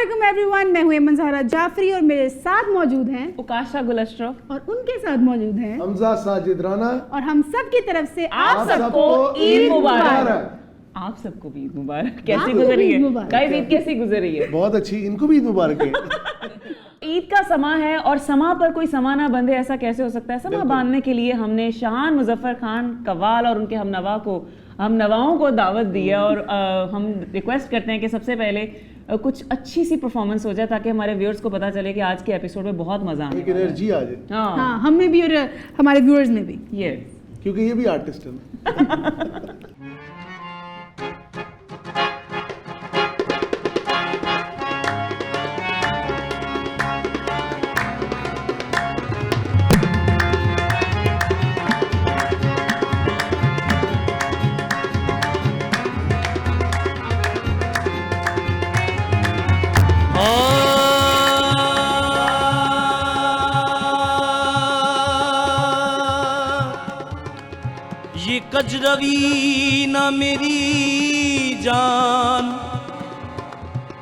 अस्सलाम एवरीवन, मैं हूं एमन ज़हरा जाफरी और मेरे साथ मौजूद हैं उकाशा गुल अशरफ और उनके साथ मौजूद हैं हमजा साजिद राना और हम सब की तरफ से आप सबको ईद मुबारक। आप सबको भी ईद मुबारक। कैसी गुजरी है गाइस? ईद कैसी गुजरी है? बहुत अच्छी, इनको भी ईद मुबारक है। ईद का समा है और समा पर कोई समा ना बंधे, ऐसा कैसे हो सकता है? समा बांधने के लिए हमने शान मुजफ्फर खान कव्वाल और उनके हम नवाओं को दावत दी है और हम रिक्वेस्ट करते हैं कि सबसे पहले कुछ अच्छी सी परफॉर्मेंस हो जाए ताकि हमारे व्यूअर्स को पता चले कि आज के एपिसोड में बहुत मजा आने एक एनर्जी आ जाए। हाँ, हमें भी और हमारे व्यूअर्स में भी। ये क्योंकि ये भी आर्टिस्ट है। ये कजरवी ना मेरी जान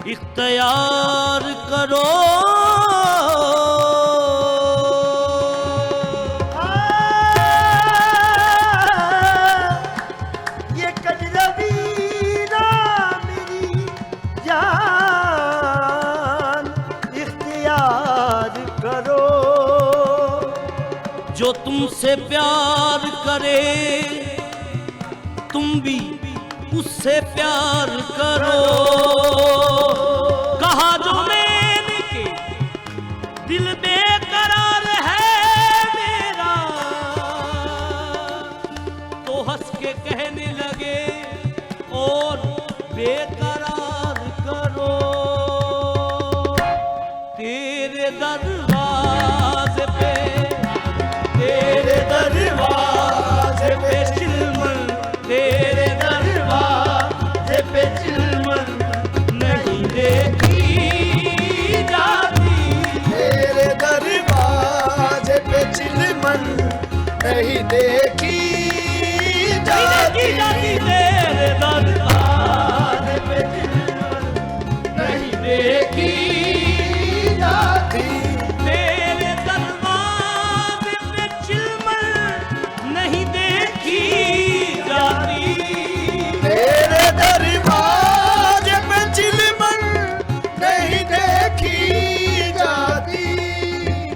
इख्तियार करो, ये कजरवी ना मेरी जान इख्तियार करो, जो तुमसे प्यार करे तुम भी उससे प्यार करो। कहा जो मैंने के दिल बेकरार है मेरा, तो हंस के कहने लगे और बेकरार करो। तेरे दरवाजे पे चिलमन, तेरे दरवाजे पे चिलमन नहीं देखी जाती, तेरे दरवाजे पे चिलमन नहीं देखी जाती, तेरे दरवाजे पे चिलमन नहीं देखी जाती, तेरे दरवाजे पे चिलमन नहीं देखी जाती, तेरे दरवाजे पे चिलमन नहीं देखी जाती,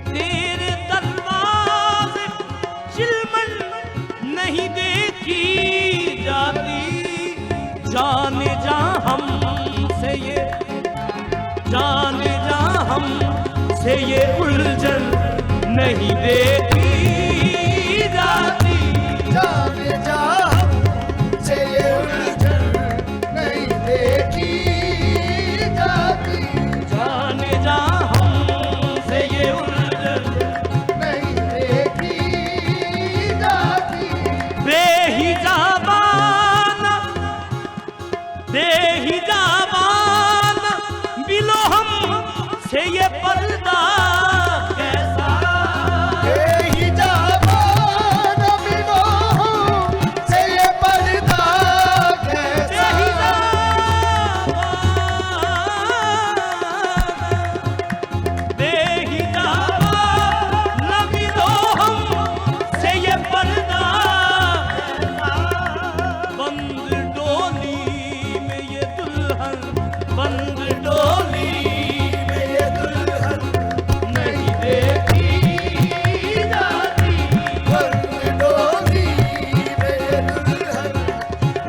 तेरे दरवाजे चिलमन नहीं देखी जाती। जाने जा हमसे ये, जाने जा हमसे ये उलझन नहीं देखी जाती, जाने जा हमसे ये उलझन नहीं देखी जाती, जाने जा हमसे ये उलझन नहीं देखी जाती, बेहिजाबाना बेहिजाबाना बिलो हमसे ये पर्दा कैसा, बेहिजाबाना बिलो हमसे ये पर्दा कैसा, बेहिजाबाना बिलो हमसे ये पर्दा कैसा, बंद डोली में ये दुल्हन, बंद डोली में ये दुल्हन नहीं देखी जाती, बंद डोली में ये दुल्हन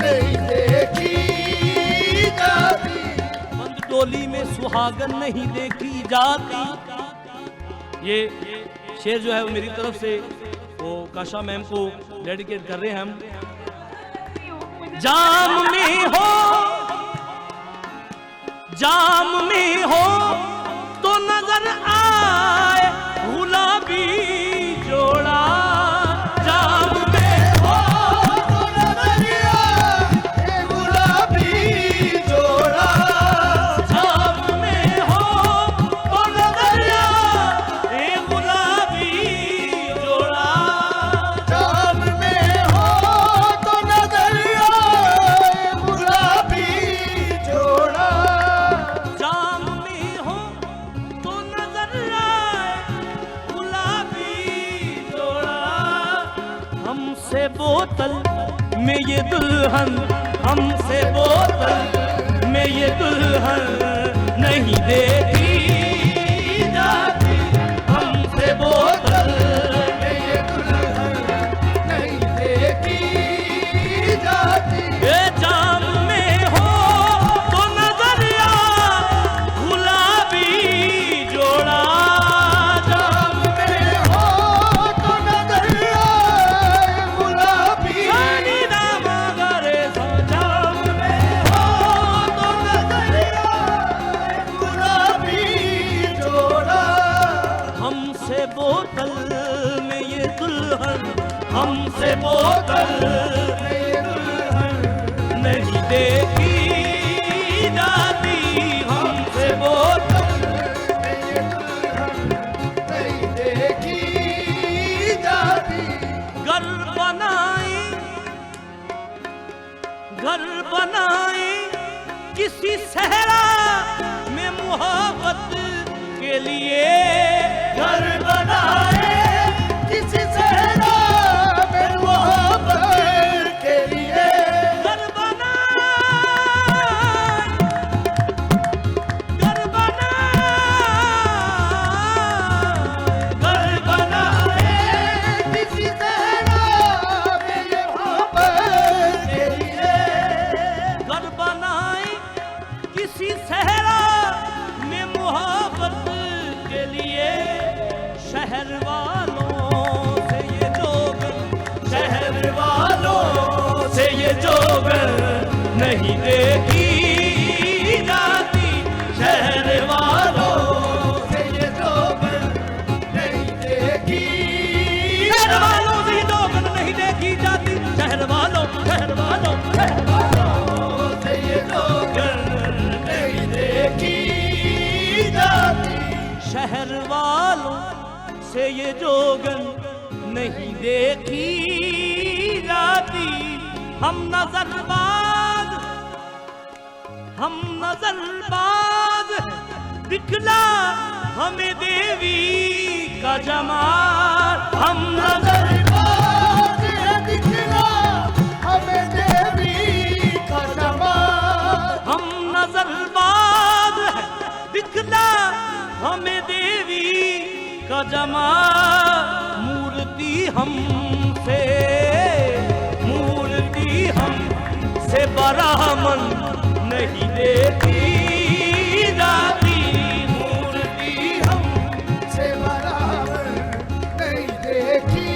नहीं देखी जाती, बंद डोली में सुहागन नहीं देखी जाती। ये शेर जो है वो मेरी तरफ से वो काशा मैम को डेडिकेट कर रहे हैं हम। जाम में हो तो नजर आए गुलाबी जोड़ा, जाम में हो तो नजर आए गुलाबी जोड़ा, जाम में हो तो नजर आए गुलाबी जोड़ा, जाम में हो तो नजर आए गुलाबी जोड़ा, जाम में बोतल में ये दुल्हन, हमसे बोतल में ये दुल्हन नहीं देखी जाती, हमसे बोतल में ये दुल्हन नहीं देखी जाती। ये जाम में हो तो नजरिया गुलाबी जोड़ा, जाम में हो तो नजरिया गुलाबी, रानी नाम गरे सा जाम में हो तो नजरिया गुलाबी जोड़ा। हमसे बोतल में ये दुल्हन, हमसे बोतल में ये दुल्हन नहीं देखी जाती, हमसे बोतल में ये दुल्हन नहीं देखी जाती। घर बनाए किसी सहरा में मोहब्बत के लिए, घर बनाए किसी सहरा में मोहब्बत के लिए, घर बनाए, घर बनाए, घर बनाए किसी सहरा में मोहब्बत के लिए, घर बनाए किसी सहरा में मोहब्बत के लिए। शहर वालों से ये जोगन, शहर वालों से ये जोगन नहीं देखी जाती, शहर वालों से ये जोगन नहीं देखी शहर वालों से ये जोगन नहीं देखी जाती, शहर वालों, शहर वालों, शहर वालों से ये जोगन नहीं देखी जाती। शहर वालों से ये जोगन नहीं देखी जाती। हम नजरबाज दिखला हमें देवी का जमाल, हम नजरबाज है दिखला हमें देवी का जमाल, हम नजरबाज है दिखला हमें देवी का जमाल। मूर्ति हमसे बरामन नहीं देखी जाती, मूर्ति हमसे बराबर नहीं देखी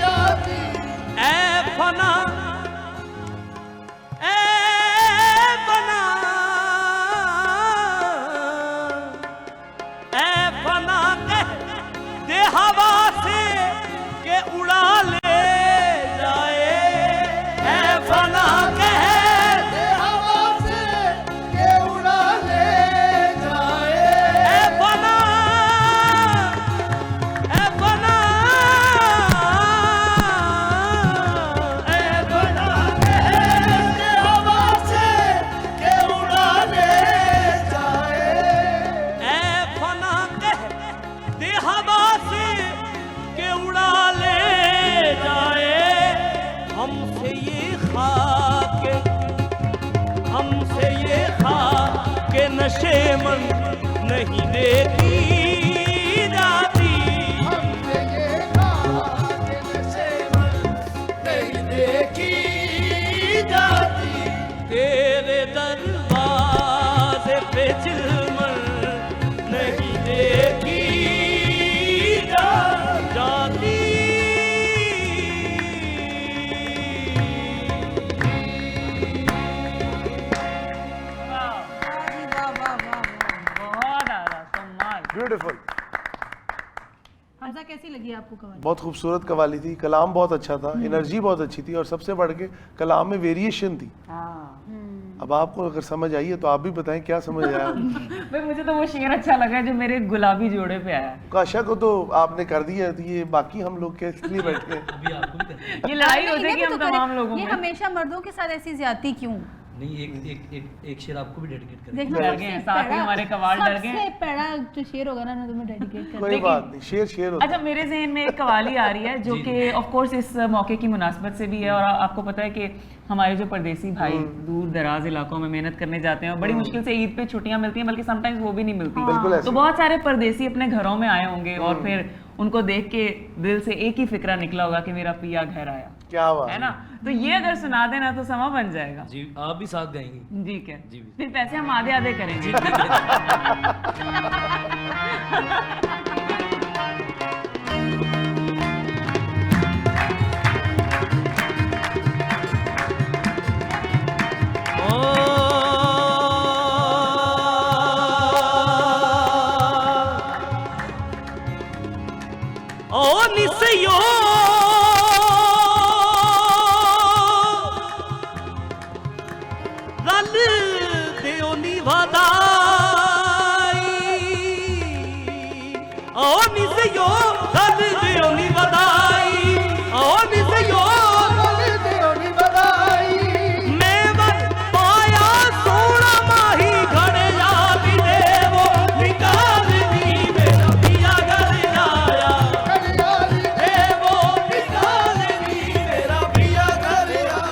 जाती। ऐ फना कह दे हवा से के उड़ा ले जाए, ऐ फना कह ये हवा से ये उड़ा ले जाए, ऐ फना ऐ फना ऐ फना ये हवा से ये उड़ा ले जाए, ऐ फना कह दे हवा से के उड़ा ले जाए। हमसे ये खाक के नशे मन नहीं देखी जाती, हमसे ये खाक नशे मन नहीं देखी जाती। तेरे दरवाजे पे चिलमन नहीं देखी जाती। बहुत आला सम्मान। ब्यूटीफुल। हमजा कैसी लगी आपको कवाली? बहुत खूबसूरत कवाली थी, कलाम बहुत अच्छा था, एनर्जी बहुत अच्छी थी और सबसे बढ़ के कलाम में वेरिएशन थी। अब आपको अगर समझ आई है तो आप भी बताएं क्या समझ आया। भाई मुझे तो वो शेर अच्छा लगा जो मेरे गुलाबी जोड़े पे आया। काशा को तो आपने कर दिया, तो ये बाकी हम लोग के लिए बैठे हैं। ये लड़ाई हो नहीं, जाएगी ये हम तो तमाम करें। लोगों ये में। हमेशा मर्दों के साथ ऐसी ज्यादती क्यों? नहीं, एक शेर आपको भी डेडिकेट करें। देखना डर गए हैं, साथ ही हमारे कवाल डर गए हैं। सबसे पहला जो शेर होगा ना तुम्हें डेडिकेट कर कोई बात नहीं, शेर होता अच्छा, मेरे जहन में एक कवाली आ रही है जो कि ऑफ कोर्स इस मौके की मुनासबत से भी है, और आपको पता है कि हमारे जो परदेसी भाई दूर दराज इलाकों में मेहनत करने जाते हैं और बड़ी मुश्किल से ईद पे छुट्टियां मिलती हैं, बल्कि समटाइम्स वो भी नहीं मिलती। बिल्कुल ऐसे। तो बहुत सारे परदेसी अपने घरों में आए होंगे और फिर उनको देख के दिल से एक ही फिक्रा निकला होगा कि मेरा पिया घर आया, क्या बात है ना। तो ये अगर सुना देना तो समा बन जाएगा। जी, आप भी साथ गाएंगे? ठीक है, जी। फिर पैसे हम आधे आधे करेंगे। ओ निसयो रल देओ निवादाई, ओ निसयो रल देओ निवादाई, ओ निसयो रल देओ नी बधाई। मैं वर पाया सोना माही घड़े जा बिने वो निकाल दी मेरा पिया घर आया, कलियारी हे वो निकाल दी मेरा पिया घर आया,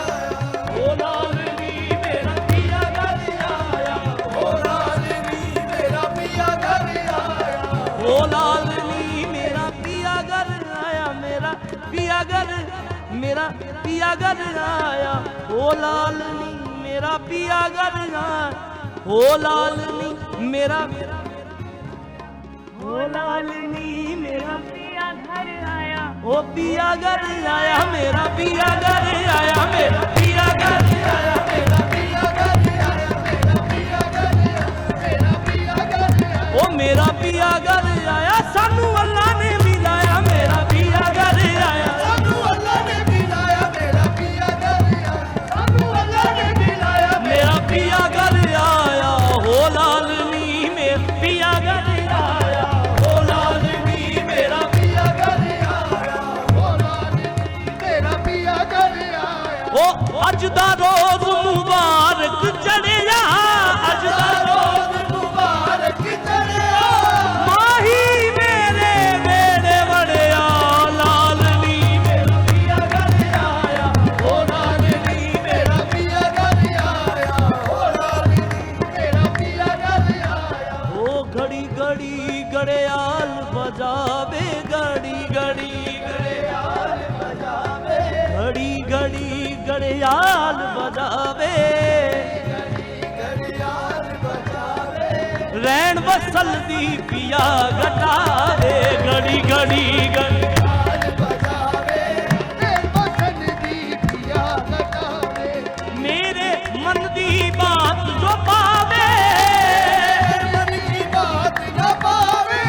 ओ लाल दी मेरा पिया घर आया, ओ लालनी मेरा पिया घर आया। ओ लाल नी मेरा पिया घर आया, मेरा पिया घर, मेरा पिया घर आया, ओ लाल नी मेरा पिया घर आया, ओ लाल नी मेरा, ओ लाल नी मेरा पिया घर आया, ओ पिया घर आया, मेरा पिया घर आया, मेरा पिया घर आया, मेरा पिया घर आया, मेरा पिया घर आया, मेरा पिया घर आया। ओ मेरा पिया घर आया, सानू अल्लाह ने मिलाया, मेरा पिया घर आया, सानू अल्लाह ने मिलाया, मेरा पिया घर आया। सानू अल्लाह ने मिलाया, मेरा पिया घर आया, हो लाल नी मेरा पिया घर आया, हो लाल नी मेरा पिया घर आया। ओ लालनी मेरा पिया घर आया। ओ अज दा रोज मुबारक चढ़िया, अज दा रोज मुबारक चढ़िया, माही मेरे बेड़े वड़िया, लाल नी मेरा पिया घर आया, ओ लालनी मेरा पिया घर आया। ओ लालनी मेरा पिया घर आया। ओ घड़ी घड़ी गड़ियाल बजावे, घड़ी घड़ी गड़ियाल बजावे, घड़ी घड़ी गड़ियाल बजावे, घड़ियाल बजावे, रैन बसल दी पिया घटावे, घड़ी घड़ी घड़ियाल बजावे, मेरे बसन दी पिया घटावे। मेरे मन दी बात जो पावे, मन की बात न पावे,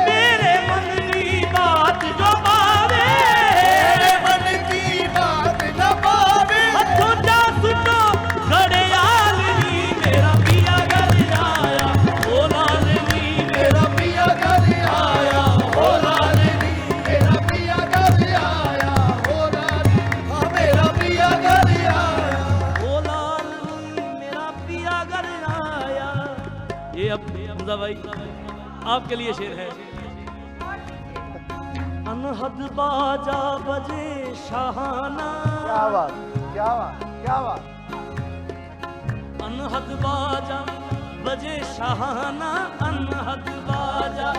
मेरे मन दी बात जो पावे, मन की बात न पावे। हथों जा सुनो घड़ियाल नी मेरा पिया घर आया, ओ लाल नी मेरा पिया घर आया। ओ लालनी मेरा पिया घर आया। ओ लालनी हाँ मेरा पिया घर आया। ओ लाल नी मेरा पिया घर आया। ये अब हमजा भाई आपके लिए शेर है। अनहद बाजा बजे शाहाना, क्या बात, क्या बात, क्या बात। अनहद बाजा बजे शाहाना, अनहद बाजा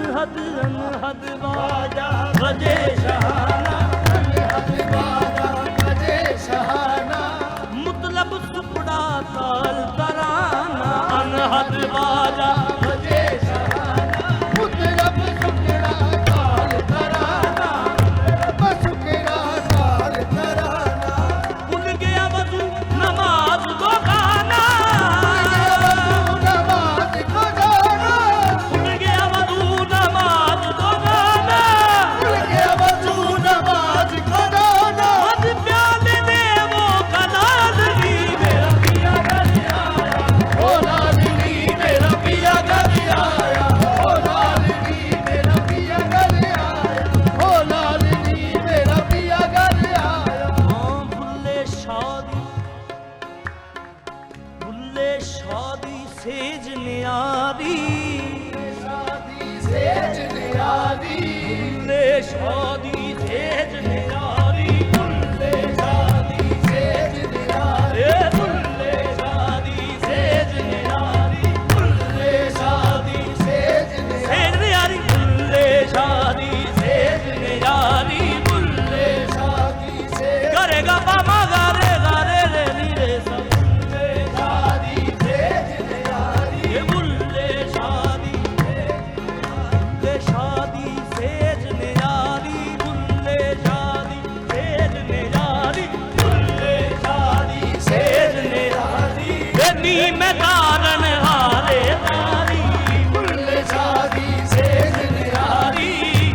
अनहद अनहद बाजा बजे शाहाना, बजे शहाना, मतलब सुपड़ा ताल तराना, अनहद बाजा बजे शहाना, मतलब सुखड़ा काल तराना, सुखड़ा काल तराना। भूल गया वजू नमाज को गाना, नमाज को गाना, भूल गया वजू नमाज को गाना, भूल गया वजू नमाज शादी सेज न्यारी सेज न्यारी ले शादी सेज न्यारी बुल्ले शादी सेज न्यारी ए बुल्ले शादी सेज न्यारी बुल्ले शादी सेज न्यारी सेज न्यारी बुल्ले शादी सेज न्यारी बुल्ले शादी सेज करेगा पामा गारे गारे रे नी रे सब बुल्ले शादी सेज न्यारी ये बुल्ले शादी सेज न्यारी बुल्ले शादी सेज न्यारी बुल्ले शादी सेज न्यारी नी में कारण हारे तारी बुल्ले शादी सेज न्यारी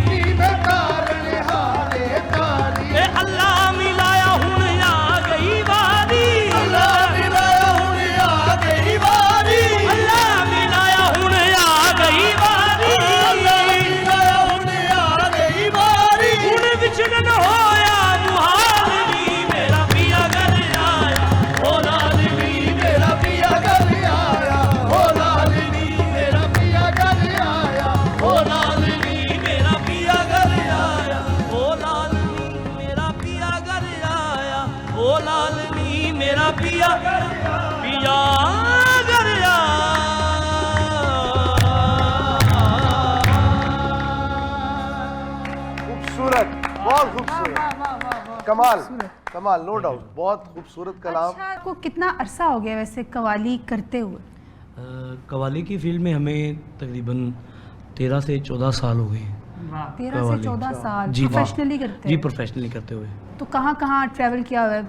नी में कारण हारे तारी ए अल्लाह मिलाया हुन आ गई बारी अल्लाह मिलाया हुन आ गई बारी अल्लाह मिलाया हुन आ गई बारी अल्लाह मिलाया हुन आ गई बारी हुन विचलन होया मुहालवी मेरा पिया घर आया ओ लालवी मेरा पिया घर आया ओ लालनी मेरा पिया घर आया ओ लालवी मेरा पिया घर आया ओ लालवी मेरा पिया घर आया ओ लालवी मेरा पिया घर आया खूबसूरत, बहुत खूबसूरत, कमाल कमाल, नो डाउट, बहुत खूबसूरत कलाम। अच्छा, आपको कितना अरसा हो गया वैसे कवाली करते हुए? कवाली की फील्ड में हमें तकरीबन 13 से 14 साल हो गए हैं। 13 से 14 साल जी, प्रोफेशनली करते जी हैं? प्रोफेशनली करते हुए। तो कहाँ कहाँ ट्रैवल किया हुआ है?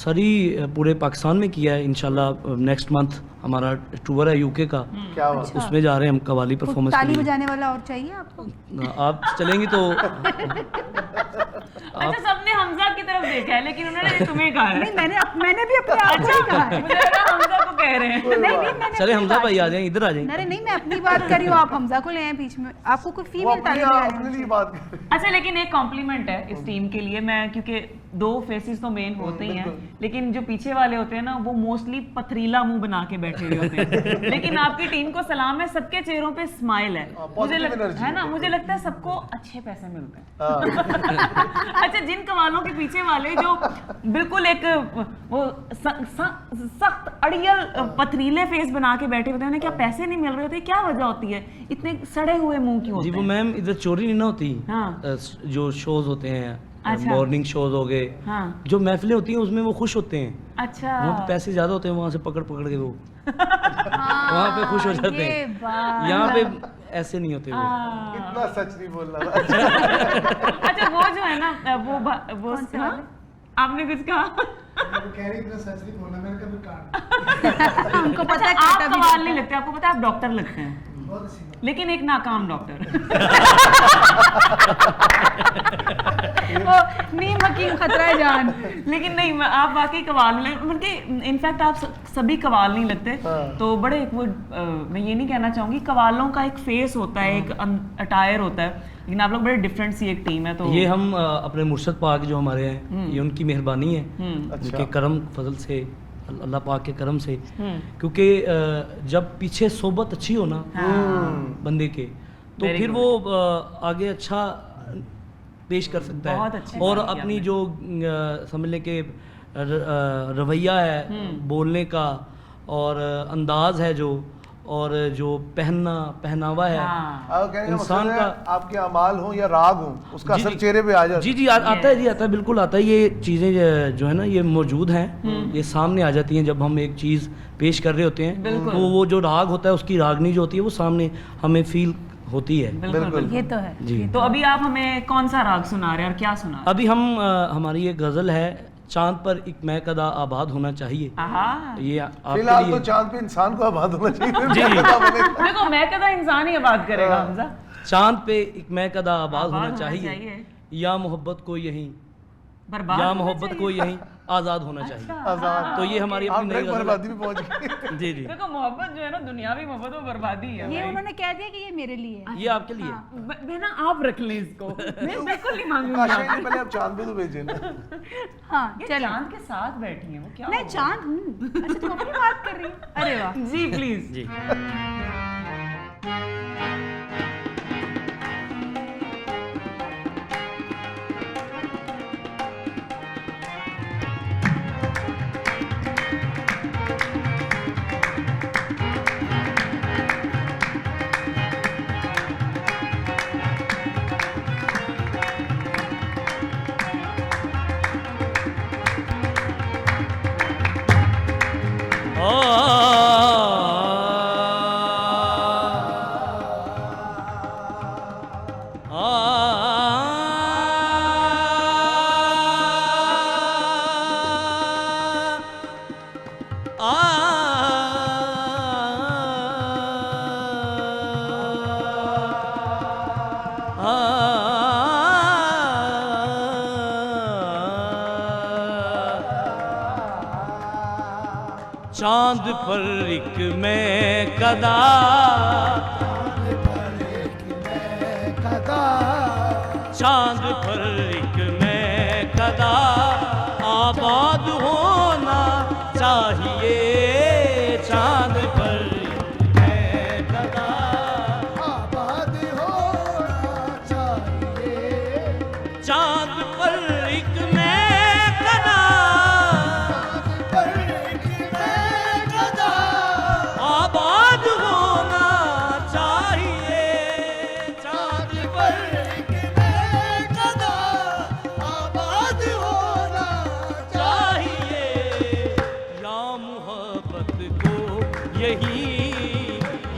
सारी पूरे पाकिस्तान में किया है। इंशाल्लाह नेक्स्ट मंथ हमारा टूर है यूके का, क्या बात, उसमें जा रहे हैं हम कवाली कोई परफॉर्मेंस के ताली लिए। बजाने वाला और चाहिए आपको? आप चलेंगी तो अच्छा, सबने हमजा की तरफ देखा है लेकिन उन्होंने तुम्हें कहा है। नहीं, मैंने भी अपने आप को ही कहा है। मुझे लगा हमजा को कह रहे हैं। नहीं नहीं, मैंने चले अपनी हमजा बात भाई आ की। जाएं, इधर आ जाएं। अरे नहीं, मैं अपनी बात कर रही हूँ, आप हमजा को ले आए बीच में। आपको कोई वो फीमेल ताली बजाने अपने लिए वाली? बात कर रहे हैं। अच्छा, लेकिन एक कॉम्प्लीमेंट है इस टीम के लिए मैं, क्योंकि दो फेसेस तो मेन होते ही हैं, लेकिन जो पीछे वाले होते हैं ना वो मोस्टली पथरीला मुंह बना के बैठे हुए होते हैं। लेकिन आपकी टीम को सलाम है, सबके चेहरों पे स्माइल है। मुझे positive energy है ना, मुझे लगता है सबको अच्छे पैसे मिलते हैं। अच्छा, जिन कवालों के पीछे वाले जो बिल्कुल एक वो सख्त अड़ियल पथरीले फेस बना के बैठे होते हैं, उन्हें क्या पैसे नहीं मिल रहे होते? क्या वजह होती है इतने सड़े हुए मुंह की होते जी वो हैं? मैम इधर चोरी नहीं ना होती। हाँ। जो शोज होते हैं, अच्छा। मॉर्निंग शोज हो गए, हाँ। जो महफिलें होती हैं उसमें वो खुश होते हैं। अच्छा, वहाँ पे पैसे ज्यादा होते हैं, वहाँ से पकड़ पकड़ के वो हाँ, वहाँ पे खुश हो जाते ये हैं। बात। यहाँ पे ऐसे नहीं होते वो। इतना सच नहीं बोलना था। अच्छा, वो जो है ना वो हाँ? आपने कुछ कहा? हमको पता है आप काटा भी कवाल नहीं लगते, आपको पता है आप डॉक्टर लगते हैं, लेकिन एक नाकाम डॉक्टर। वो नीम हकीम खतरा है जान। लेकिन नहीं, आप वाकई कवाल नहीं, बल्कि इनफैक्ट आप सभी कवाल नहीं लगते। तो बड़े एक वो मैं ये नहीं कहना चाहूंगी, कवालों का एक फेस होता है, एक अटायर होता है, लेकिन आप लोग बड़े डिफरेंट सी एक टीम है। तो ये हम अपने मुर्शद पाक जो हमारे हैं, ये उनकी मेहरबानी है, उनके करम फजल से, अल्लाह पाक के करम से। क्योंकि जब पीछे सोबत अच्छी हो ना बंदे के, तो Very फिर good. वो आगे अच्छा पेश कर सकता बहुत है। अच्छी और बात की अपनी आपने। जो समझ लें कि रवैया है बोलने का, और अंदाज है जो, और जो पहनावा है हाँ। आप कहने का इंसान मकसद है, का। आपके अमाल हो या राग हो, उसका जी, असर जी। चेहरे पे आ जाता जी जी आता है जी, आता है, बिल्कुल आता है। ये चीज़ें जो है ना ये मौजूद हैं, ये सामने आ जाती हैं जब हम एक चीज़ पेश कर रहे होते हैं। तो वो जो राग होता है, उसकी रागनी जो होती है वो सामने हमें फील होती है। बिल्कुल। ये तो है। जी। तो अभी आप हमें कौन सा राग सुना रहे हैं और क्या सुना रहे अभी हम हमारी ये गज़ल है, चांद पर एक महकदा आबाद होना चाहिए। हैं? आहा। ये फिलहाल आपके तो लिए चांद पे इंसान को आबाद होना चाहिए। जी। देखो, मैं कदा इंसान ही बात करेगा हमजा। चांद पे एक महकदा आबाद आबाद होना होना चाहिए, चाहिए। या मोहब्बत को यहीं, बर्बाद या होना मोहब्बत चाहिए। को यहीं आज़ाद होना चाहिए। आजाद। तो ये हमारी आप अपनी नई डायरेक्ट गज़ल बर्बादी है। में पहुंच गए। जी जी, देखो मोहब्बत जो है ना दुनियावी मोहब्बत वो बर्बादी है ये भाई। उन्होंने कह दिया कि ये मेरे लिए है। ये आपके लिए। बहना आप रख लें इसको, मैं बिल्कुल नहीं मांगूंगी काशा आपसे। ने पहले आप चांद पे तो भेजे ना। हाँ ये चलो। चांद के साथ बैठी हैं वो क्या नहीं होगा? चांद हूँ। अच्छा तुम अपनी बात कर रही हो? अरे वाह। जी प्लीज। जी चांद पर एक मैं कदा, चांद पर एक मैं कदा आबाद होना चाहिए। चांद पर एक मैं कदा आबाद होना चाहिए। चांद पर एक मैं कदा पर एक मैं गदा आबाद होना चाहिए। चांद पर एक मैं गदा आबाद होना चाहिए। या मोहब्बत को यही,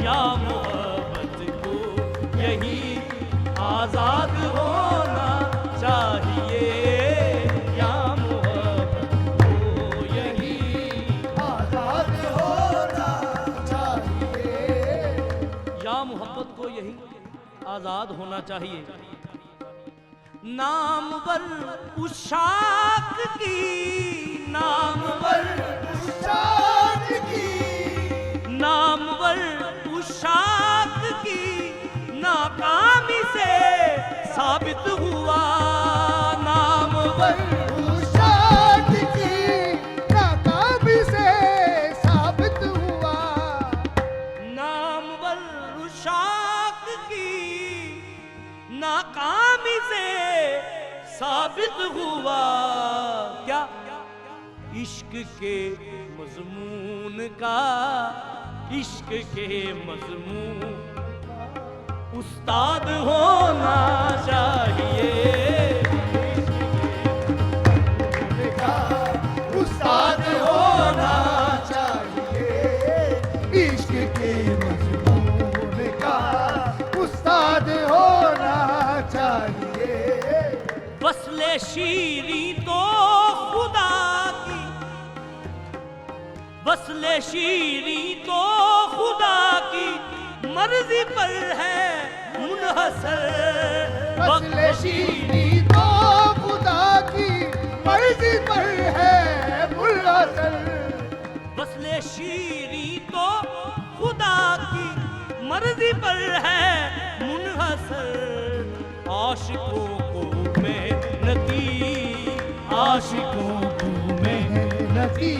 या मोहब्बत को यही आजाद होना चाहिए। या मोहब्बत को यही आजाद होना चाहिए। या मोहब्बत को यही आज़ाद होना चाहिए। नामवर उशाक की, नामवर शाद की नामवर उशाक की नाकामी से साबित हुआ। नामवर शाद की नाकामी से साबित हुआ। नामवर उशाक की नाकामी से साबित हुआ। क्या इश्क के मजमून का, इश्क के मजमून उस्ताद होना चाहिए। उस्ताद होना चाहिए। इश्क के मजमून का उस्ताद होना चाहिए। वस्ले शीरी तो खुदा की, वस्ले शीरी तो खुदा की मर्जी पर है मुनहसर। वस्ले शीरी तो खुदा की मर्जी पर है मुनहसर। वस्ले शीरी तो खुदा की मर्जी पर है मुनहसर। आशिकों को मेहनती, आशिकों को मेहनती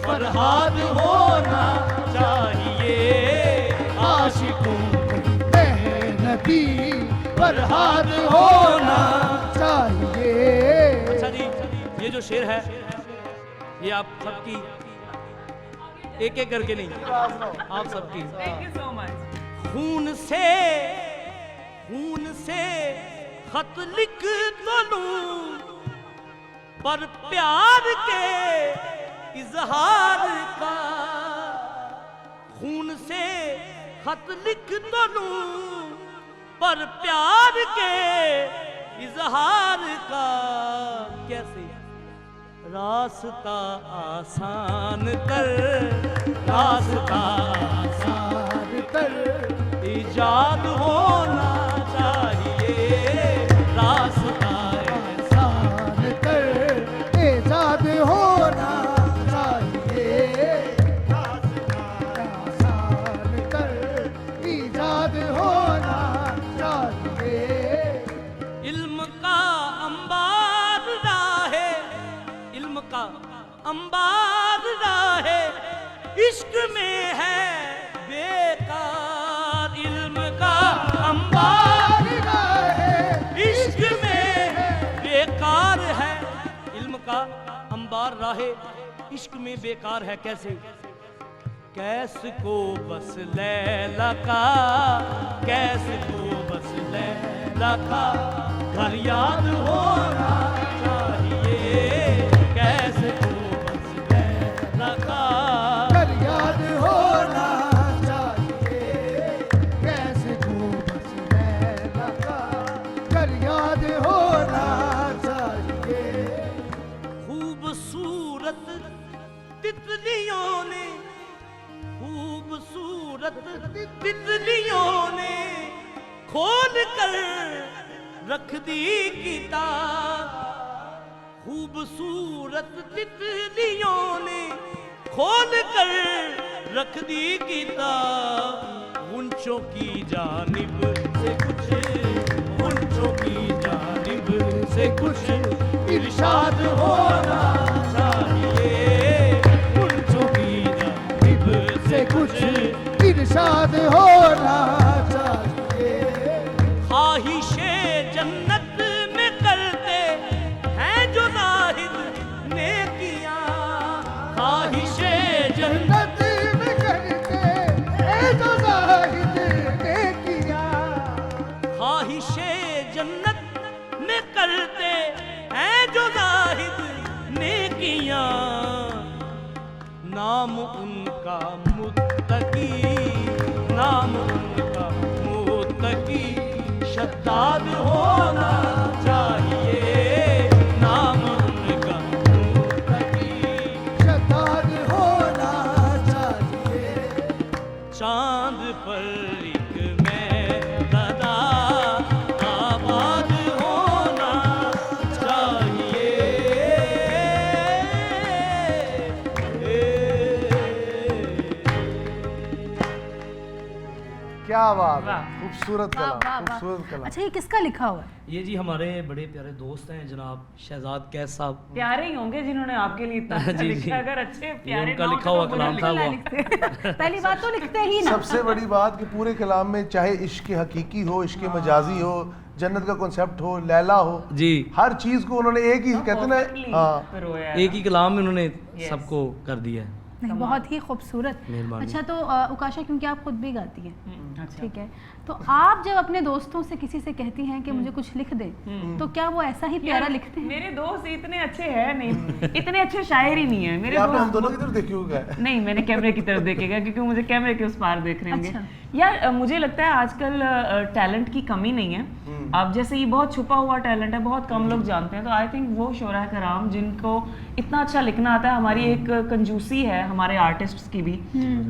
फरहाद होना चाहिए। आशिकों को मेहनती फरहाद होना चाहिए। अच्छा जी, ये जो शेर है ये आप सबकी, एक एक करके नहीं, आप सबकी। Thank you so much. खून से खत लिख तो लूं पर प्यार के इजहार का। खून से खत लिख तो लूं पर प्यार के इजहार का। कैसे रास्ता आसान कर, रास्ता आसान कर इजाद होना चाहिए। रास्ता आसान कर इजाद हो अंबार राहे इश्क में है बेकार, इल्म का अंबार इश्क में बेकार है, इल्म का अंबार राहे इश्क में बेकार है। कैसे? कैस को बस लैला का, कैस को बस लैला का घर याद होना चाहिए, कैस को बस लैला का घर याद होना चाहिए, कैसे बस लैला का घर याद होना चाहिए। खूबसूरत तितलियों ने, खूबसूरत तितलियों ने खोल कर रख दी किताब, खूबसूरत तितलियों ने खोल कर रख दी किताब। गुंचों की जानिब से कुछ, गुंचों की जानिब से कुछ इरशाद होना चाहिए, गुंचों की जानिब से कुछ इरशाद होना चाहिए। ख्वाहिशे जन्नत में करते हैं जो जाहिद नेकियां, ख्वाहिशे जन्नत जन्नत में करते हैं जो जाहिद नेकियां, ख्वाहिशे जन्नत में करते हैं जो जाहिद नेकियां। नाम उनका मुत्तकी, नाम उनका मुत्तकी शद्दाद होना चाहिए, नाम उनका मुत्तकी शद्दाद होना चाहिए। चांद पर एक मैं सदा आबाद होना चाहिए। क्या बात है, वाह। खूबसूरत वाह, कलाम, वाह, वाह। खूबसूरत कलाम। अच्छा, ये किसका लिखा हुआ है? ये जी हमारे बड़े प्यारे दोस्त हैं जनाब शहजाद कैस साहब। प्यारे ही होंगे जिन्होंने आपके लिए इतना अच्छा जी, जी। लिखा। अगर अच्छे ये प्यारे उनका ना लिखा होते हुआ तो कलाम बुरा था लिखा। वो। लिखते पहली बात तो लिखते ही ना। सबसे बड़ी बात कि पूरे कलाम में चाहे इश्क हकीकी हो, इश्क मजाजी हो, जन्नत का कॉन्सेप्ट हो, लैला हो, जी हर चीज को उन्होंने एक ही कहते हैं Perfectly ना, हाँ, पिरोया है। एक ही कलाम में उन्होंने Yes. सबको कर दिया है। नहीं, बहुत ही खूबसूरत। मेहरबानी। अच्छा, तो उकाशा, क्योंकि आप खुद भी गाती हैं, अच्छा। ठीक है, तो आप जब अपने दोस्तों से किसी से कहती हैं कि मुझे कुछ लिख दे, तो क्या वो ऐसा ही प्यारा यार, लिखते हैं? मेरे दोस्त इतने अच्छे हैं नहीं, इतने अच्छे शायर ही नहीं है मेरे ये आपने हम दोस्त। दोनों की तरफ देखी होगा। नहीं, मैंने कैमरे की तरफ देखेगा क्योंकि मुझे कैमरे के उस पार देख रहे होंगे। अच्छा। यार मुझे लगता है आजकल टैलेंट की कमी नहीं है। अब जैसे ये बहुत छुपा हुआ टैलेंट है, बहुत कम लोग जानते हैं, तो आई थिंक वो शोरा कराम जिनको इतना अच्छा लिखना आता है, हमारी एक कंजूसी है हमारे आर्टिस्ट्स की भी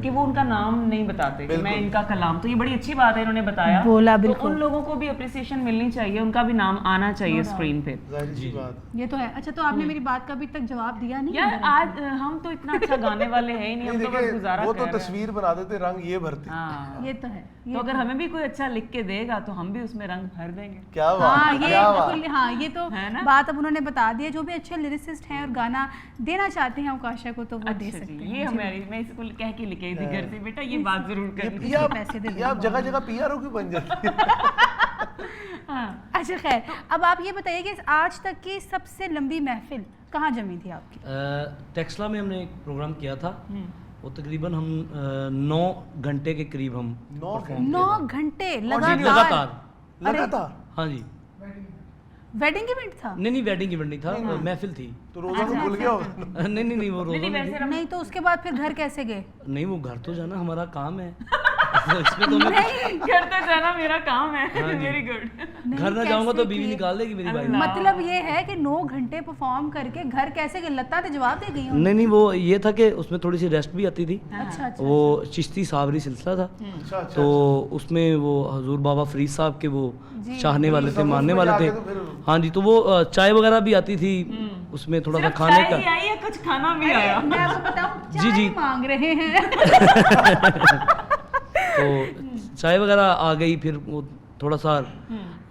कि वो उनका नाम नहीं बताते कि मैं इनका कलाम, तो ये बड़ी अच्छी बात है इन्होंने बताया। बोला, तो बिल्कुल। उन लोगों को भी अप्रिसिएशन मिलनी चाहिए, उनका भी नाम आना चाहिए स्क्रीन पे। जाहिर सी बात। ये तो है। अच्छा, तो आपने मेरी बात का अभी तक जवाब दिया नहीं यार है। आज हम तो इतना अच्छा गाने वाले हैं ही नहीं, हम तो बस देखिए, गुजारा वो कर तो रहे हैं। तस्वीर बना देते, रंग ये भरते। हाँ, ये तो है। तो अगर हमें भी कोई अच्छा लिख के देगा तो हम भी उसमें रंग भर देंगे। क्या हाँ, बात, ये क्या बात। बिल्कुल, हाँ, ये तो है ना? बात अब उन्होंने बता दी है। जो भी अच्छे लिरिसिस्ट हैं और गाना देना चाहते हैं उकाशा को, तो वो दे अच्छा सकते जी, हैं। ये हमारी, मैं इसको कह के लिखे थी घर से, बेटा ये बात जरूर करनी। ये आप पैसे दे ये आप जगह जगह पीआरओ क्यों बन जाती है? हाँ। अच्छा, खैर, अब आप ये बताइए कि आज तक की सबसे लंबी महफिल कहाँ जमी थी आपकी? टेक्सला में हमने एक प्रोग्राम किया था, वो तकरीबन हम 9 घंटे के करीब हम 9 9 घंटे लगातार लगातार। हाँ जी। वेडिंग इवेंट था? नहीं वेडिंग इवेंट नहीं था, महफिल थी। तो रोजा को भूल गया होगा। नहीं वो रोज़ा नहीं, नहीं वैसे नहीं, तो उसके बाद फिर घर कैसे गए? नहीं, वो घर तो जाना हमारा काम है। तो इसमें तो मैं घर तो जाना मेरा काम है। हाँ जी। Very good. नहीं, घर ना कैसे जाऊंगा तो किए? बीवी निकाल देगी मेरी भाई। मतलब ये है कि 9 घंटे परफॉर्म करके घर कैसे गए? लता तो जवाब दे गई हूँ। नहीं वो ये था कि उसमें थोड़ी सी रेस्ट भी आती थी। अच्छा, अच्छा। वो चिश्ती साबरी सिलसिला था, अच्छा अच्छा। तो उसमें वो हजूर बाबा फरीद साहब के वो जी। चाहने वाले थे, सब मानने उसमें वाले थे। जाके तो फिर- हाँ जी, तो वो चाय वगैरह भी आती थी, उसमें थोड़ा सा सिर्फ खाने चाय का। ही आई है, कुछ खाना भी आया। मैं आपको बताऊं, जी, चाय जी। मांग रहे हैं। तो चाय वगैरह आ गई, फिर वो थोड़ा सा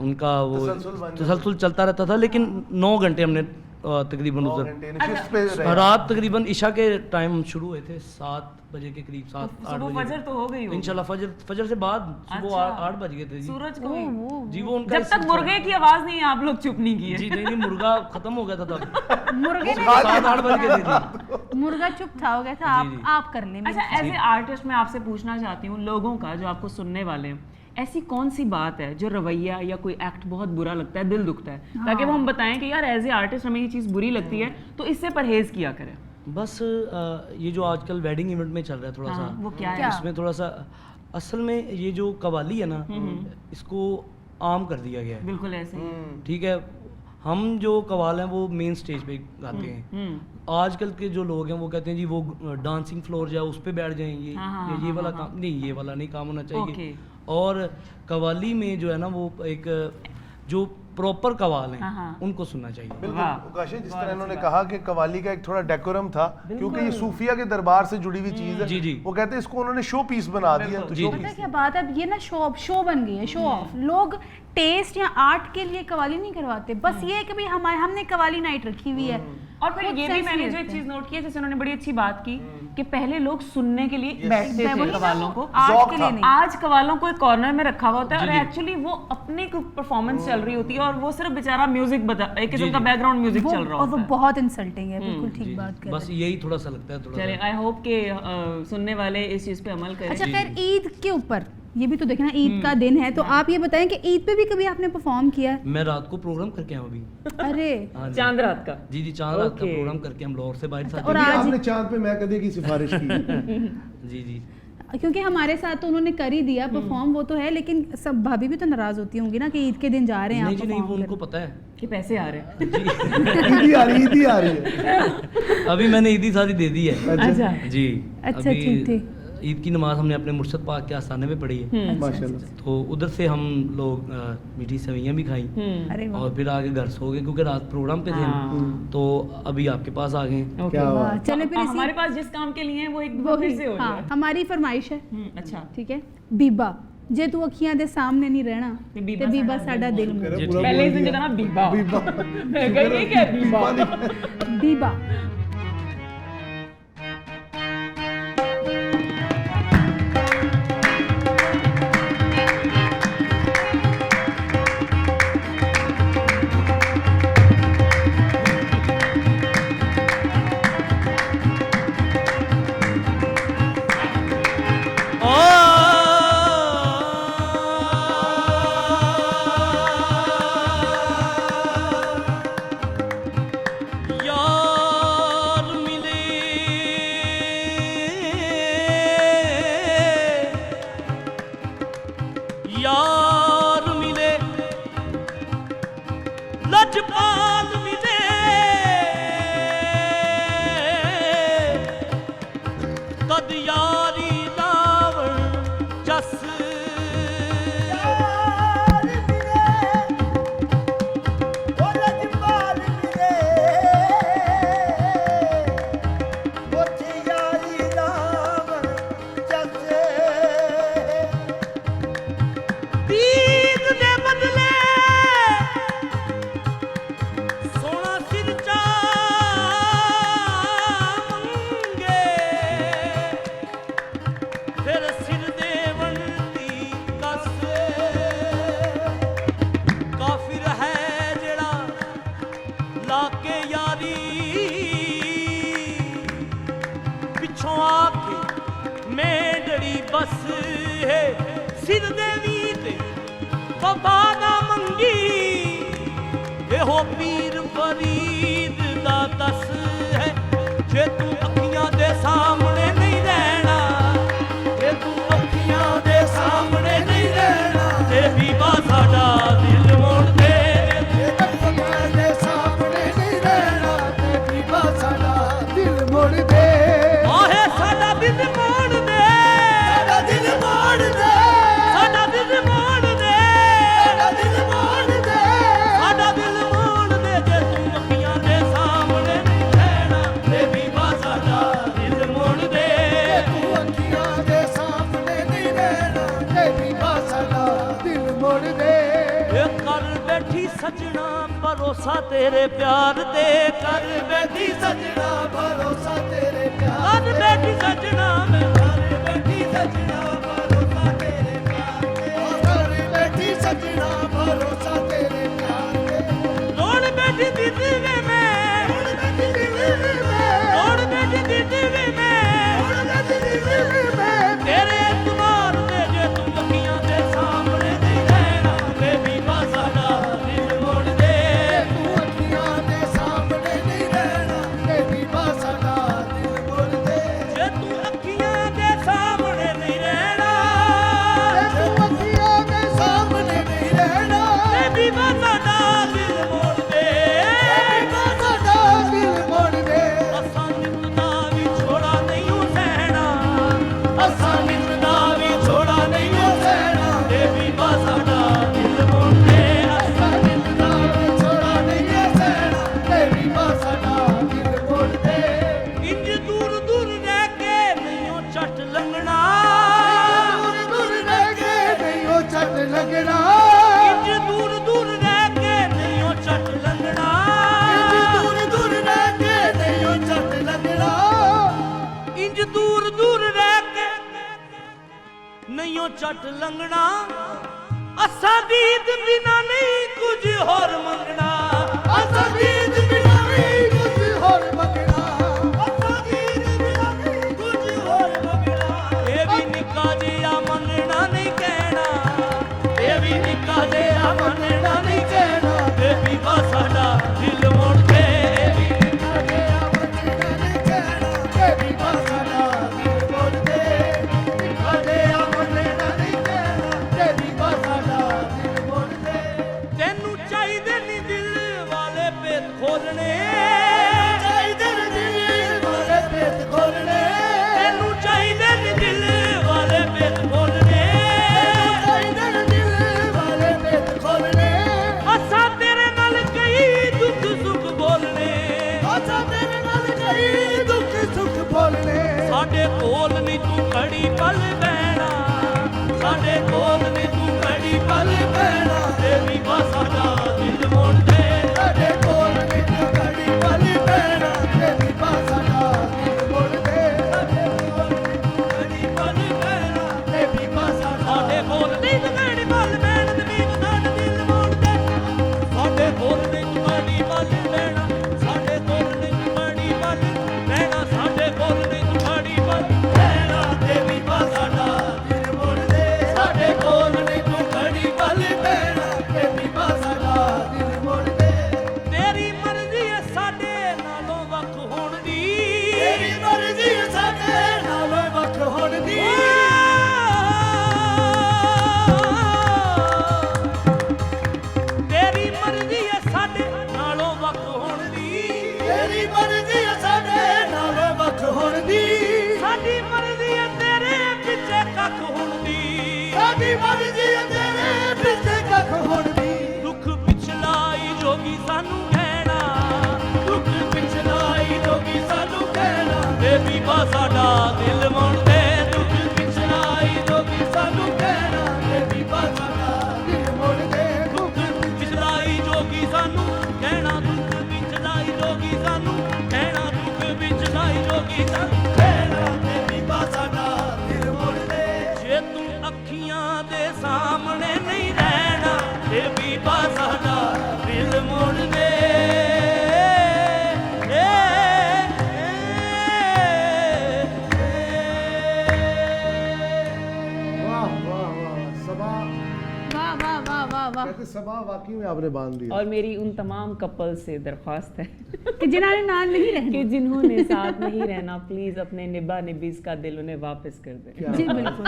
उनका वो तसलसल बन जाता। तसलसल चलता रहता था, लेकिन 9 घंटे हमने तकरीबन 9 उधर घंटे शिफ्ट पे रहे। रात तकरीबन इशा के टाइम शुरू हुए थे 7 बजे के करीब, 7-8 सुबह बजे फजर तो हो गई हो। इंशाल्लाह फजर से बाद सुबह अच्छा। 8 बज गए थे जी। सूरज को जी वो उनका जब तक मुर्गे की आवाज नहीं आप लोग चुप नहीं किए। जी नहीं मुर्गा खत्म हो गया था तब मुर्गे ने 7-8 बज गए थे जी। मुर्गा चुप था, हो गया था। जी, जी। आप कर लें। अच्छा, एज ए आर्टिस्ट मैं आपसे पूछना चाहती हूँ, लोगों का जो आपको सुनने वाले हैं, ऐसी कौन सी बात है जो रवैया या कोई एक्ट बहुत बुरा लगता है, दिल दुखता है, ताकि वो हम बताएं कि यार एज ए आर्टिस्ट हमें ये चीज़ बुरी लगती है तो इससे परहेज किया करें। बस ये जो आजकल वेडिंग इवेंट में चल रहा है थोड़ा हाँ, सा, वो क्या है? इसमें थोड़ा सा असल में ये जो कवाली है ना इसको आम कर दिया गया है। बिल्कुल ऐसे ही। ठीक है, हम जो कवाल हैं वो मेन स्टेज पे गाते हैं। आजकल के जो लोग हैं वो कहते हैं जी वो डांसिंग फ्लोर जाए उस पे बैठ जाएंगे, हाँ, ये वाला काम नहीं, ये वाला नहीं काम होना चाहिए। ओके। और कवाली में जो है ना वो एक जो प्रॉपर कवाल हैं हाँ। उनको सुनना चाहिए। बिल्कुल काशी, जिस तरह इन्होंने कहा कि कवाली का एक थोड़ा डेकोरम था, क्योंकि ये सूफिया के दरबार से जुड़ी हुई चीज है। जी, जी। वो कहते हैं इसको उन्होंने शो पीस बना दिया। तो जी, शो जी। पता है पीस क्या बात है, अब ये ना शो बन गई है, शो ऑफ। लोग टेस्ट या आर्ट के लिए कवाली नहीं करवाते, बस ये है कि भाई हमने कवाली नाइट रखी हुई है। और फिर खुद ये भी sense मैंने जो लेते एक चीज हैं। नोट की है, जैसे उन्होंने बड़ी अच्छी बात की कि पहले लोग सुनने के लिए बैठते थे वही ना, कवालों को, आर्ट ज़ौक के था। लिए नहीं। आज कवालों को एक कॉर्नर में रखा हुआ होता है जी, और जी। एक्चुअली वो अपनी परफॉर्मेंस चल रही होती है और वो सिर्फ बेचारा म्यूजिक बता, एक किस्म जी, का जी। बैकग्राउंड म्यूजिक चल रहा और वो होता है। बहुत इंसल्टिंग है, बिल्कुल जी, ठीक बात कर बस रहे हैं। यही थोड़ा सा लगता है थोड़ा चले, सा। आई होप के सुनने वाले इस चीज पे अमल करें। अच्छा खैर, ईद के ऊपर ये भी तो देखना, ईद का दिन है, तो आप ये बताएं कि ईद पे भी कभी आपने परफॉर्म किया है? मैं रात को प्रोग्राम करके आया हूँ अभी। अरे हाँ जी। चांद रात का। जी जी, चांद रात का Okay. प्रोग्राम करके हम लाहौर से बाहर साथ और कभी आज आपने चांद पे मैं कदे की सिफारिश की? जी जी। क्योंकि हमारे साथ तो उन्होंने कर ही दिया परफॉर्म, वो तो है, लेकिन सब भाभी भी तो नाराज होती होंगी ना कि ईद के दिन जा रहे हैं नहीं आप जी नहीं, वो perform उनको करने। पता है कि पैसे आ रहे हैं। जी। ईदी आ रही, ईदी आ रही है। अभी मैंने ईदी सारी दे दी है अच्छा। जी। अच्छा, अभी ठीक, ठीक। ईद की नमाज हमने अपने मुर्शद पाक के आस्थाने में पढ़ी है, माशाल्लाह। तो उधर से हम लोग मीठी सेवइयाँ भी खाई अरे वाह, और फिर आगे घर सो गए क्योंकि रात प्रोग्राम पे थे हम, तो अभी आपके पास आ गए। क्या वाह, बात। चले फिर इसी हमारे पास जिस काम के लिए है वो एक वो फिर ही, से हो हाँ, जाए। हमारी फरमाइश है, अच्छा। ठीक है। बीबा जे तू अखियां दे सामने नहीं रहना ते ते बीबा बीबा साडा साडा दिल मोड़। जी, पूरा पहले बोल इसने दिया। जगह ना बीबा। बीबा। मैं कही नहीं क्या बीबा। बीबा यार मिले यार मिले लजपाल मिले तद यारी दावण जस यार मिले ओ लजपाल मिले ਉੱਥੇ ਯਾਰੀ ਨਾਮ ਜੱਸੇ ਦੀਦ ਦੇ ਬਦਲੇ ਸੋਹਣਾ ਸਿਰ ਚਾ ਮੰਗੇ ਫਿਰ ਸਿਰ ਦੇਵਣ ਦੀ ਕਸ ਕਾਫਿਰ ਹੈ ਜਿਹੜਾ ਲਾ ਕੇ ਯਾਰੀ ਪਿੱਛੋਂ ਆ ਕੇ ਮੇਂਢੜੀ ਬਸ ਹੈ ਸਿਰ ਦੇਵੀ ਤੇ ਵਫਾ ਨਾ ਮੰਗੀ ਇਹੋ ਪੀਰ ਫਰੀਦ ਦਾ ਦਸ ਹੈ ਜੇ ਤੂੰ ਅੱਖੀਆਂ ਦੇ ਸਾਹਮਣੇ ਨਹੀਂ ਰਹਿਣਾ ਜੇ ਤੂੰ ਅੱਖੀਆਂ ਦੇ ਸਾਹਮਣੇ ਨਹੀਂ ਰਹਿਣਾ ਤੇ ਬੀਬਾ ਸਾਡਾ ਦਿਲ ਮੋੜ ਦੇ ਅੱਖਾਂ ਦੇ ਸਾਹਮਣੇ ਨਹੀਂ ਰਹਿਣਾ ਤੇ ਬੀਬਾ ਸਾਡਾ ਦਿਲ ਮੋੜ ਦੇ ਆਹੇ ਸਾਡਾ ਦਿਲ ਮੋੜ ਦੇ ਸਾਡਾ ਦਿਲ ਮੋੜ ਦੇ ਸਾਡਾ ਦਿਲ ਮੋੜ ਦੇ ਸਾਡਾ ਦਿਲ ਮੋੜ ਦੇ ਸਾਡਾ ਦਿਲ ਮੋੜ ਦੇ ਜੇ ਤੂੰ ਅੱਖੀਆਂ ਦੇ ਸਾਹਮਣੇ ਨਹੀਂ ਰਹਿਣਾ ਤੇ ਬੀਬਾ ਸਾਡਾ ਦਿਲ ਮੋੜ ਦੇ ਤੂੰ ਅੱਖੀਆਂ ਦੇ ਸਾਹਮਣੇ ਨਹੀਂ ਰਹਿਣਾ ਤੇ ਬੀਬਾ ਸਾਡਾ ਦਿਲ ਮੋੜ ਦੇ ਇਹ ਕਰ ਬੈਠੀ ਸਜਣਾ ਭਰੋਸਾ ਤੇਰੇ ਪਿਆਰ ਤੇ ਕਰ ਬੈਠੀ ਸਜਣਾ ਭਰੋਸਾ ਤੇਰੇ ਕਰ ਪਿਆਰ ਬੈਠੀ ਸਜਣਾ ਮੈਂ ਤੇ ਬੈਠੀ ਸਜਣਾ ਭਰੋਸਾ ਤੇਰੇ ਪਿਆਰ ਤੇ ਕਰ ਬੈਠੀ ਸਜਣਾ ਭਰੋਸਾ ਤੇਰੇ ਪਿਆਰ ਤੇ ਲੋੜ ਬੈਠੀ ਦਿੱਤੀ ਵੇ ਮੈਂ ਹੁਣ ਬੈਠੀ ਦਿਲ ਮੈਂ ਲੋੜ ਬੈਠੀ ਦਿੱਤੀ ਵੇ ਮੈਂ ਹੁਣ ਬੈਠੀ ਦਿਲ ਮੈਂ ਤੇਰੇ ਇਤਮਾਰ ਤੇ ਜੇ ਤੂੰ ਅੱਖੀਆਂ ਦੇ ਸਾਹਮਣੇ ਨਹੀਂ ਰਹਿਣਾ ਬੇਬੀ ਬਾ ਸਾਡਾ ਦਿਲ ਮੋੜ ਦੇ ਤੂੰ ਅੱਖੀਆਂ ਦੇ ਸਾਹਮਣੇ ਨਹੀਂ ਰਹਿਣਾ ਤੇਰੀ ਬਾਸਾ ਦਾ ਦਿਲ ਮੋੜ ਦੇ ਜੇ ਤੂੰ ਅੱਖੀਆਂ ਦੇ ਸਾਹਮਣੇ ਨਹੀਂ ਰਹਿਣਾ ਤੂੰ ਅੱਖੀਆਂ ਦੇ ਸਾਹਮਣੇ ਨਹੀਂ ਰਹਿਣਾ ਬੇਬੀ ਬਾ ਸਾਡਾ ਦਿਲ ਮੋੜ ਦੇ ਤੇਰੀ ਬਾਸਾ ਦਾ ਦਿਲ ਮੋੜ ਦੇ ਅਸਾਂ ਨਿਤ ਦਾ ਵੀ ਛੋੜਾ ਨਹੀਂ ਸਹਿਣਾ ਅਸਾਂ ਨਿਤ ਦਾ ਵੀ ਛੋੜਾ ਨਹੀਂ ਸਹਿਣਾ ਬੇਬੀ ਬਾ ਸਾਡਾ ਦਿਲ ਮੋੜ ਦੇ ਅਸਾਂ ਨਿਤ ਦਾ ਵੀ ਛੋੜਾ ਨਹੀਂ ਸਹਿਣਾ ਤੇਰੀ ਬਾਸਾ ਦਾ ਦਿਲ ਮੋੜ ਦੇ ਇੰਜ ਦੂਰ ਦੂਰ ਰਹਿ ਕੇ ਨਹੀਂ ਉਹ ਛੱਟ ਲੰਘਣਾ ਦੂਰ ਦੂਰ ਰਹਿ ਕੇ ਨਹੀਂ ਉਹ ਛੱਡ ਲੱਗਣਾ ਇੰਜ ਦੂਰ ਦੂਰ ਰਹਿ ਕੇ ਨਹੀਂ ਉਹ ਛੱਟ ਲੰਘਣਾ ਦੂਰ ਦੂਰ ਰਹਿ ਕੇ ਨਹੀਂ ਉਹ ਛੱਡ ਲੱਗਣਾ ਇੰਜ ਦੂਰ ਦੂਰ ਰਹਿ ਕੇ ਨਹੀਂ ਉਹ ਛੱਟ ਲੰਘਣਾ ਅਸਾਂ ਦੀਦ ਬਿਨਾ ਨਹੀਂ ਕੁਝ ਹੋਰ ਮੰਗਣਾ ਅਸਾਂ ਗੀਤ ਬਿਨਾ ਵੀ ਕੁਝ ਹੋਰ ਮੰਗਣਾ ਅਸਾਂ ਗੀਤ ਬਿਨਾ ਵੀ ਕੁਝ ਹੋਰ ਮੰਗਣਾ ਇਹ ਵੀ ਨਿੱਕਾ ਜਿਹਾ ਮੰਗਣਾ ਨਹੀਂ ਕਹਿਣਾ ਇਹ ਵੀ ਨਿੱਕਾ ਜਿਹਾ ਮੰਗਣਾ ਨਹੀਂ ਕਹਿਣਾ ਬੇਬੀ ਬਾ ਸਾਡਾ ਦਿਲ ਮੋੜ ਦੇ ਇਹ ਵੀ ਅਗੇ ਮੰਗਣਾ ਨਹੀਂ ਕਹਿਣਾ ਤੇਰੀ ਬਾਸਾ ਦਾ ਦਿਲ ਮੋੜ ਦੇ ਅਗੇ ਮੰਗਣਾ ਨਹੀਂ ਕਹਿਣਾ ਤੇਰੀ ਬਾਸਾ ਦਾ ਦਿਲ ਮੋੜ ਦੇ ਤੈਨੂੰ ਚਾਹੀਦੇ ਨਹੀਂ ਦਿਲ ਵਾਲੇ ਭੇਤ ਖੋਲਣੇ ਚਾਹੀਦੇ ਨੇ ਦਿਲ ਵਾਲੇ ਭੇਤ ਖੋਲਣੇ ਤੈਨੂੰ ਚਾਹੀਦੇ ਨਹੀਂ ਦਿਲ ਵਾਲੇ ਭੇਤ ਖੋਲਣੇ ਚਾਹੀਦੇ ਨੇ ਦਿਲ ਵਾਲੇ ਭੇਤ ਖੋਲਣੇ ਅਸਾਂ ਤੇਰੇ ਨਾਲ ਕਈ ਦੁੱਖ ਸੁੱਖ ਬੋਲਣੇ ਆਸਾ ਤੇਰੇ ਨਾਲ ਕਈ ਦੁੱਖ ਸੁੱਖ ਬੋਲਣੇ ਸਾਡੇ ਕੋਲ ਨਹੀਂ ਤੂੰ ਘੜੀ ਪਲ ਬਹਿਣਾ ਸਾਡੇ ਕੋਲ ਨਹੀਂ ਤੂੰ ਘੜੀ ਪਲ ਬਹਿਣਾ ਦੇਵੀ ਬਾ ਸਾਡਾ ਦਿਲ ਮੋੜ ਦੇ ਸਾਡੇ ਕੋਲ ਵਿੱਚ ਘੜੀ ਪਲ ਪੈਣਾ ਤੇਰੀ ਬਾਸਾ ਦਾ ਦਿਲ ਮੋੜ ਦੇ ਸਾਡੇ ਕੋਲ ਘੜੀ ਪਲ ਬਹਿਣਾ ਤੇਰੀ ਬਾਸਾ ਦਾ ਸਾਡੇ ਕੋਲ ਨਹੀਂ ਤੂੰ ਘੜੀ ਪਲ ਬਹਿਣਾ ਦੇਵੀ ਬਾ ਸਾਡਾ ਦਿਲ ਮੋੜ ਦੇ ਸਾਡੇ ਕੋਲ ਨਹੀਂ ਤੂੰ ਘੜੀ ਪਲ ਬਹਿਣਾ ਸਾਡੇ ਕੋਲ ਨਹੀਂ ਤੂੰ ਘੜੀ ਪਲ ਬਹਿਣਾ ਸਾਡੇ ਕੋਲ ਨਹੀਂ ਤੂੰ ਘੜੀ ਪਲ ਬਹਿਣਾ ਦੇਵੀ ਬਾ ਸਾਡਾ ਦਿਲ ਮੋੜ ਦੇ ਸਾਡੇ ਕੋਲ ਨਹੀਂ ਤੂੰ ਘੜੀ ਪਲ ਪੈਣਾ ਤੇਰੀ ਬਾਸਾ ਦਾ ਦਿਲ ਮੋੜ ਦੇ ਤੇਰੀ ਮਰਜ਼ੀ ਹੈ ਸਾਡੇ ਨਾਲੋਂ ਵੱਖ ਹੋਣ ਦੀ ਤੇਰੀ ਮਰਜ਼ੀ ਹੈ ਸਾਡੇ ਨਾਲੋਂ ਵੱਖ ਹੋਣ ਦੀ ਤੇਰੀ ਮਰਜ਼ੀ ਹੈ ਸਾਡੇ ਨਾਲੋਂ ਵੱਖ ਹੋਣ ਦੀ ਤੇਰੀ ਮਰਜ਼ੀ ਹੈ ਸਾਡੇ ਨਾਲੋਂ ਵੱਖ ਹੋਣ ਦੀ ਸਾਡੀ ਮਰਜ਼ੀ ਹੈ ਤੇਰੇ ਪਿੱਛੇ ਕੱਖ ਹੋਣ ਦੀ ਸਾਡੀ ਮਰਜ਼ੀ ਹੈ ਤੇਰੇ ਪਿੱਛੇ ਕੱਖ ਹੋਣ ਦੀ ਦੁੱਖ ਪਿਛਲਾਈ ਜੋਗੀ ਸਾਨੂੰ ਕਹਿਣਾ ਦੁੱਖ ਪਿਛਲਾਈ ਜੋਗੀ ਸਾਨੂੰ ਕਹਿਣਾ ਬੇਬੀ ਬਾ ਸਾਡਾ ਦਿਲ ਮੋੜ ਦੇ ਦੁੱਖ ਪਿਛਲਾਈ ਜੋਗੀ ਸਾਨੂੰ ਕਹਿਣਾ ਤੇਰੀ ਬਾਸਾ ਦਾ ਦਿਲ ਮੋੜ ਦੇ ਦੁੱਖ ਪਿਛਲਾਈ ਜੋਗੀ ਸਾਨੂੰ ਕਹਿਣਾ ਦੁੱਖ ਪਿਛਲਾਈ ਜੋਗੀ ਸਾਨੂੰ ਕਹਿਣਾ ਦੁੱਖ ਪਿਛਲਾਈ ਜੋਗੀ ਸਾਨੂੰ ਕਹਿਣਾ ਤੇਰੀ ਬਾਸਾ ਦਾ ਦਿਲ ਮੋੜ ਦੇ ਜੇ ਤੂੰ ਅੱਖੀਆਂ ਦੇ ਸਾਹਮਣੇ ਨਹੀਂ ਰਹਿਣਾ ਤੇ ਵੀ ਬਾ ਸਾਡਾ ਦਿਲ ਮੋੜ ਦੇ वाह वाह वाह सबा वाह वाह वाह वाह वाह कहते सबा वाकई में आपने बांध दिया और मेरी उन तमाम कपल से दरख्वास्त है कि जिन्होंने नाल नहीं रहना कि जिन्होंने साथ नहीं रहना प्लीज अपने निभा निबीज का दिल उन्हें वापस कर दें जी बिल्कुल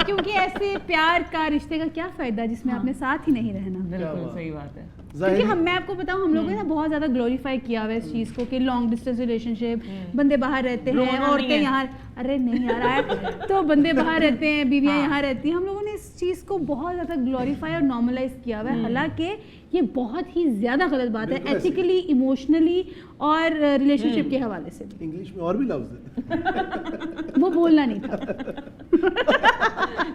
क्योंकि ऐसे प्यार का रिश्ते का क्या फायदा जिसमें आपने साथ ही नहीं रहना बिल्कुल सही बात है क्योंकि हम मैं आपको बताऊं हम लोगों ने ना बहुत ज्यादा ग्लोरीफाई किया हुआ है इस चीज को कि लॉन्ग डिस्टेंस रिलेशनशिप बंदे बाहर रहते हैं रोना नहीं औरतें है। यहाँ अरे नहीं यार आया तो बंदे बाहर रहते हैं बीवियां यहाँ रहती हैं हम लोगों ने इस चीज को बहुत ज्यादा ग्लोरीफाई और नॉर्मलाइज किया हुआ है हालांकि ये बहुत ही ज्यादा गलत बात है बिल्कुल ऐसे। एथिकली इमोशनली और रिलेशनशिप के हवाले से भी इंग्लिश में और भी लफ्ज है वो बोलना नहीं था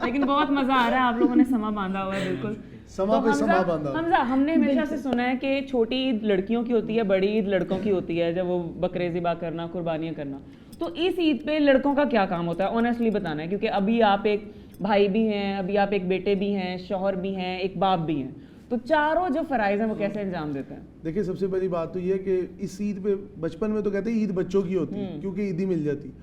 लेकिन बहुत मजा आ रहा है आप लोगों ने समा बांधा हुआ है बिल्कुल समा पे समा बांधा। हमजा, हमने हमेशा से सुना है कि छोटी ईद लड़कियों की होती है, बड़ी ईद लड़कों की होती है, जब वो बकरे ज़िबा करना, कुर्बानियाँ करना। तो इस ईद पे लड़कों का क्या काम होता है, ऑनेस्टली बताना है, क्योंकि अभी आप एक भाई भी हैं, अभी आप एक बेटे भी हैं, शौहर भी हैं, एक बाप भी हैं, तो चारों जो फ़राइज़ हैं वो कैसे अंजाम देते हैं? देखिए, सबसे पहली बात तो ये है कि इस ईद पे बचपन में तो कहते हैं ईद बच्चों की होती है क्योंकि ईदी मिल जाती।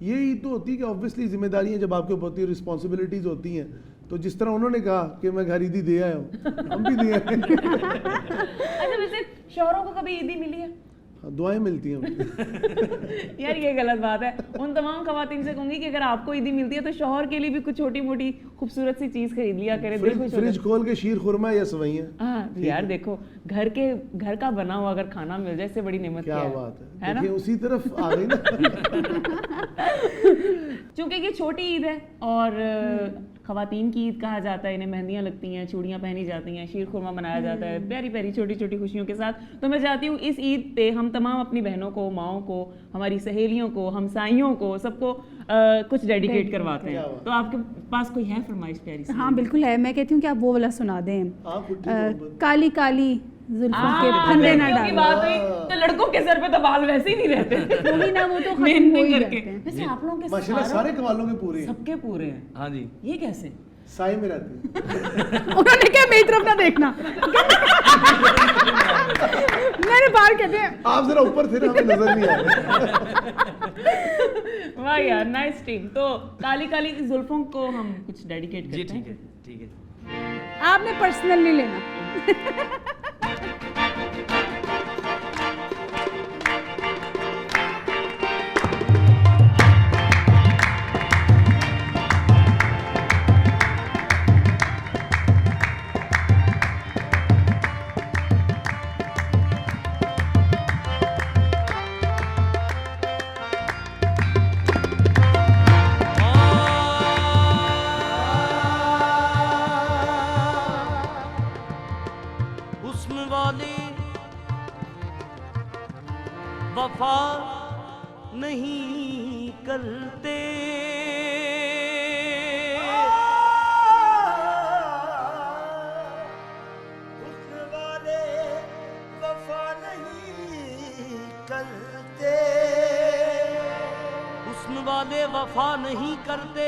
ये ईद तो होती है कि ऑब्वियसली जिम्मेदारियां जब आपके ऊपर होती है, रिस्पॉन्सिबिलिटीज होती हैं, तो जिस तरह उन्होंने कहा कि मैं घर ईदी दे आया हूँ, हम भी दे आए हैं। अच्छा, वैसे शौहरों को कभी ईदी मिली है? हाँ, दुआएं मिलती हैं उनको। यार ये गलत बात है। उन तमाम खवातीन से कहूंगी कि अगर आपको ईदी मिलती है तो शौहर के लिए भी कुछ छोटी मोटी खूबसूरत सी चीज खरीद लिया करे। फ्रिज खोल के शीर खुरमा या सवैयां। हाँ यार, देखो घर का बना हुआ अगर खाना मिल जाए, इससे बड़ी नेमत क्या है। बात है ना? उसी तरफ आ गई ना। चूंकि ये छोटी ईद है और खवातीन की ईद कहा जाता है, इन्हें मेहंदियाँ लगती हैं, चूड़ियाँ पहनी जाती हैं, शीर खुरमा बनाया जाता है प्यारी प्यारी छोटी छोटी खुशियों के साथ। तो मैं चाहती हूँ इस ईद पे हम तमाम अपनी बहनों को, माओं को, हमारी सहेलियों को, हमसाइयों को, सबको कुछ डेडिकेट करवाते हैं। तो आपके पास कोई है फरमाइश प्यारी सी? हाँ बिल्कुल है, मैं कहती हूँ कि आप वो वाला सुना दें, काली काली जुल्फों के हाँ, फंदे ना लड़कियों की डालो। बात हुई तो लड़कों के सर पे तो बाल वैसे ही नहीं रहते। वही ना, वो तो खत्म मेहनत हो ही करके। जाते हैं। वैसे आप लोगों के माशाल्लाह सारे कवालों के पूरे हैं। सबके पूरे हैं। हाँ जी। ये कैसे? साए में रहते हैं। उन्होंने क्या मेरी तरफ ना देखना। मेरे बाल कहते हैं आप जरा ऊपर थे ना, हमें नजर नहीं आ रहा। वाह यार, नाइस टीम। तो काली काली जुल्फों को हम कुछ डेडिकेट जी करते ठीक हैं। है, ठीक है। आपने पर्सनल नहीं लेना। हुस्न वाले वफा नहीं करते, हुस्न वाले वफा नहीं करते, हुस्न वाले वफा नहीं करते,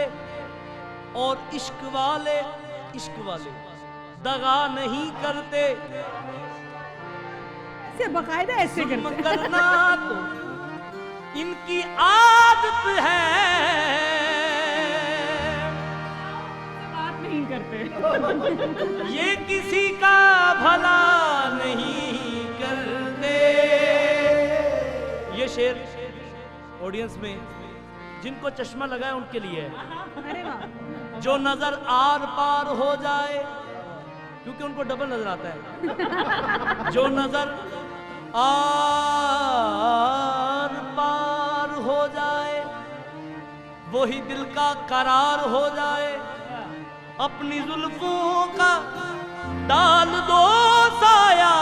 और इश्क वाले दगा नहीं करते। से बकायदा ऐसे जुल्म करते हैं। करना तो इनकी आदत है, बात नहीं करते। ये किसी का भला नहीं करते। ये शेर ऑडियंस में जिनको चश्मा लगा है उनके लिए है। अरे वाह, जो नजर आर पार हो जाए, क्योंकि उनको डबल नजर आता है। जो नजर आर पार हो जाए, वही दिल का करार हो जाए। अपनी जुल्फों का डाल दो साया,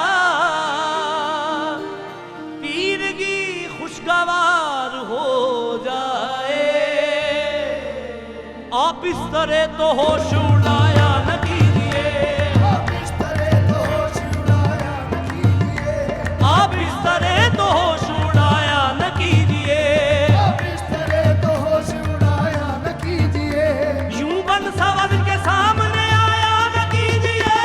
तीरगी खुशगवार हो जाए। आप इस तरह तो होश उड़ाया न कीजिए, आप इस तरह तो होश उड़ाया न कीजिए, आप इस तरह तो होश उड़ाया न कीजिए। आप इस तरह तो होश उड़ाया न कीजिए, यूं बन सवर के सामने आया न कीजिए।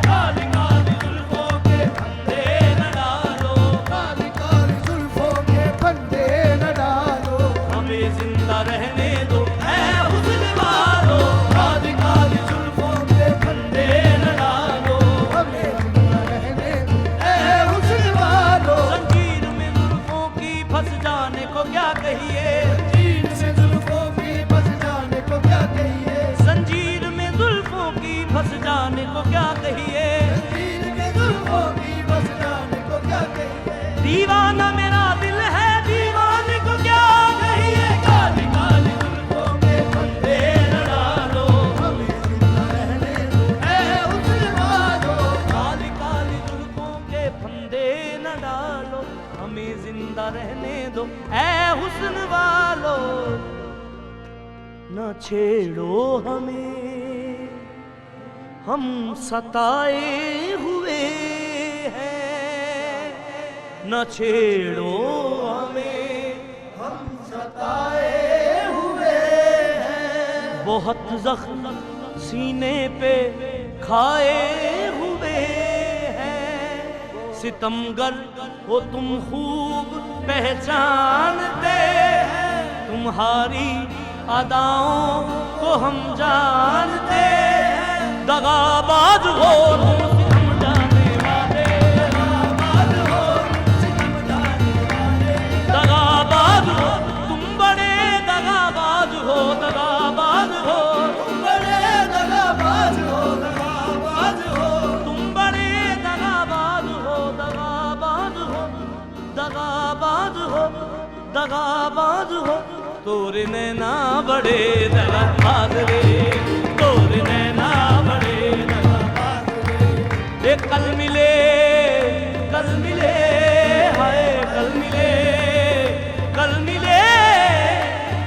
काली काली जुल्फों के फंदे न डालो, काली काली जुल्फों के फंदे न डालो, हमें जिंदा रहने दो ऐ हुस्न वालो। काली काली जुल्फों के फंदे न डालो, हमें जिंदा रहने दो ऐ हुस्न वालो। जंजीर में जुल्फों की फंस जाने को क्या कहिए, जीन से जुल्फों की बस जाने को क्या कहिए, जंजीर में जुल्फों की फंस जाने को क्या कहिए। जीन में जुल्फों की बस जाने को क्या कहिए, दीवाना मेरा दिल है, दीवाने को क्या कहिए। काली काली जुल्फों के फंदे न डालो, हमें जिंदा रहने दो ऐ हुस्न वालो। काली काली जुल्फों के फंदे न डालो, हमें जिंदा रहने दो ऐ हुस्न वालो। न छेड़ो हमें हम सताए हुए हैं, न छेड़ो हमें, हम सताए हुए हैं। बहुत जख्म सीने पे खाए हुए हैं, सितमगर हो तुम खूब पहचानते हैं, तुम्हारी अदाओं को हम जानते हैं। दगाबाज हो तुम सितम जाने वाले, दगाबाज हो तुम सितम जाने वाले, दगाबाज हो तुम बड़े दगाबाज हो, दगाबाज हो तुम बड़े दगाबाज हो, दगाबाज हो तुम बड़े दगाबाज हो, दगाबाज हो, दगाबाज हो, दगाबाज हो। तोरे नैना बड़े दगाबाज रे, तोरे नैना बड़े दगाबाज रे। कल मिले हाय कल मिले, कल मिले,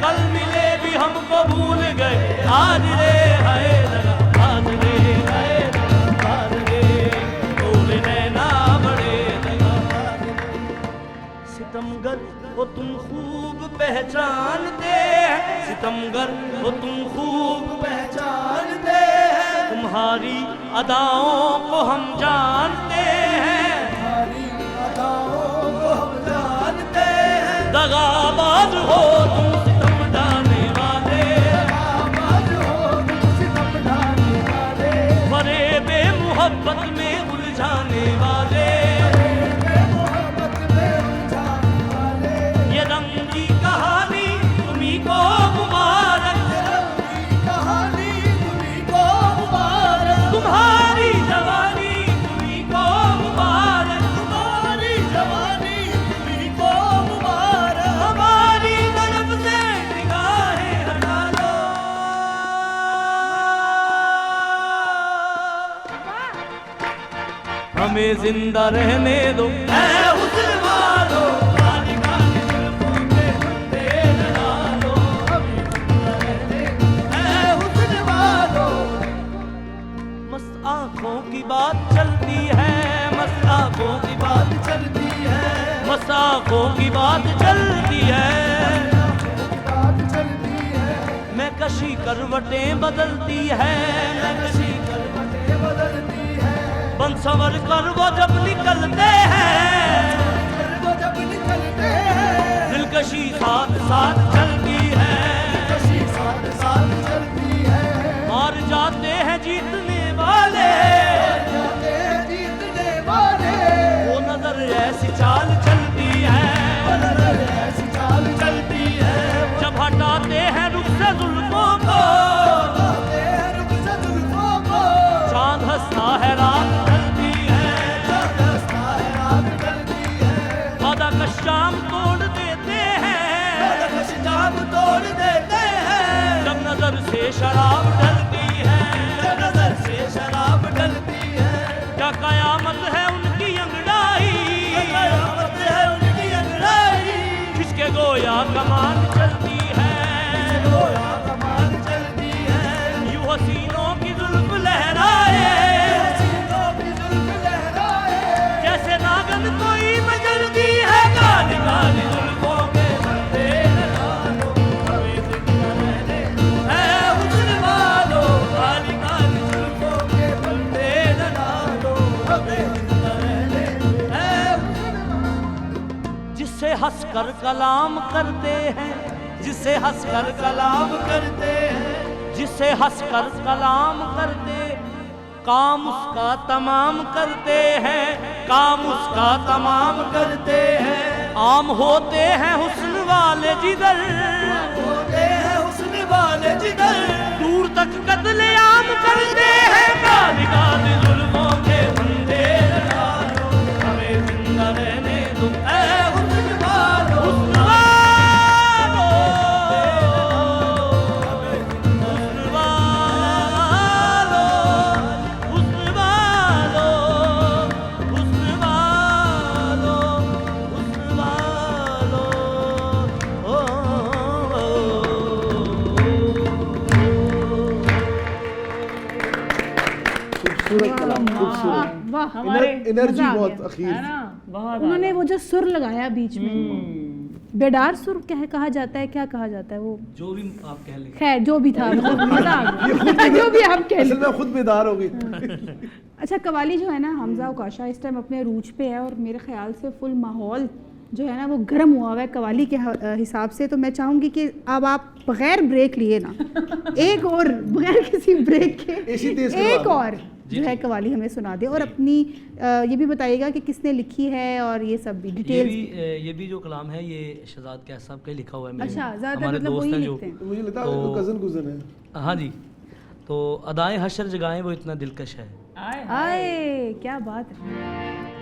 कल मिले भी हमको भूल गए आज रे, हाय दगाबाज रे, हाय दगाबाज रे। तोरे नैना बड़े दगाबाज रे। सितमगर वो तुम खूब पहचानते हैं, सितमगर वो तुम खूब पहचानते हैं, तुम्हारी अदाओं को हम जानते हैं, तुम्हारी अदाओं को हम जानते हैं। दगाबाज हो तुम सितम ढाने वाले, दगाबाज हो तुम सितम ढाने वाले, फरेबे मोहब्बत में उलझाने वाले, तुम्हारी जवानी तुम्हीं को मुबारक, तुम्हारी जवानी तुम्हीं को मुबारक। हमारी तरफ से निगाहें हटा लो, हमें जिंदा रहने दो ऐ हुस्न वालो, काली काली जुल्फों के फंदे लगा लो, हमें जिंदा रहने दो ऐ हुस्न वालो। मस्त आँखों की बात चलती है, मस्त आँखों की बात चलती है, मस्त आँखों की बात चलती है, मैं कशी करवटें बदलती है, मैं कशी करवटें बदलती है। बन संवर कर वो जब निकलते हैं, वो जब निकलते हैं, दिलकशी साथ साथ चलती है, दिलकशी साथ साथ चलती है। हार जाते हैं जीतने वाले, जाते हैं जीतने वाले, वो नजर ऐसी चाल चलती है, वो नजर ऐसी चाल चलती है। जब हटाते हैं रुख से जुल्फों को, हटाते हैं रुख से जुल्फों को, चांद हंसता है रात ढलती है, चांद हंसता है रात ढलती है। वादा का शाम तोड़ देते हैं, वादा का शाम तोड़ देते हैं, जब नजर से शराब ढलती है, जब नजर से शराब ढलती है। क्या कयामत है उनकी अंगड़ाई, कयामत है उनकी अंगड़ाई, खिसके गोया कमान चलती है, गोया कमान चलती है। यूं हसीनों की जुल्फ लहराए, हसीनों की जुल्फ लहराए, जैसे नागन कोई मचलती है, काली काली जुल्फों के फंदे लगा लो, हमें जिंदा रहने दो ऐ हुस्न वालो, काली काली जुल्फों के फंदे लगा लो, हमें जिंदा रहने दो ऐ हुस्न। जिससे हंसकर कलाम करते हैं, जिससे हंसकर कलाम करते हैं, जिससे हंसकर कलाम करते, काम उसका तमाम करते हैं, काम उसका तमाम करते हैं। आम होते हैं हुस्न वाले जिधर, होते हैं हुस्न वाले जिधर, दूर तक कत्ले आम करते हैं, काली काली जुल्फों के फंदे लगा लो, हमें जिंदा रहने दो ऐ हुस्न वालो, हुस्न वालो, हुस्न वालो, हुस्न वालो, हुस्न वालो, हुस्न वालो, ओ खूबसूरत कलाम, खूबसूरत वाह हमारे एनर्जी मजा आ बहुत गया। अखीर है ना, बहुत उन्होंने वो जो सुर लगाया बीच में, बेडार सुर कहा जाता है, क्या कहा जाता है वो, जो भी आप कह लें। खैर जो भी था, मतलब मजा आ गया। जो भी आप कह असल लें। में खुद बेदार हो गई। अच्छा, कवाली जो है ना, हमजा और कौशा इस टाइम अपने रूज पे है और मेरे ख्याल से फुल माहौल जो है ना वो गर्म हुआ हुआ है कवाली के हिसाब से। तो मैं चाहूँगी कि अब आप बगैर ब्रेक लिए ना एक और बगैर किसी ब्रेक के एसी तेज करवा एक दो। और जो है कवाली हमें सुना दे, और अपनी ये भी बताइएगा कि किसने लिखी है और ये सब भी डिटेल्स। ये भी जो कलाम है ये शहजाद कैफ साहब का ही लिखा हुआ है। मेरे- अच्छा, ज़्यादातर हमारे मतलब दोस्त वही हैं जो। लिखते हैं। तो मुझे लगता है तो- तो कजन गुजन है। हाँ जी, तो अदाएं हशर जगाएं वो इतना दिलकश है। आए क्या बात है।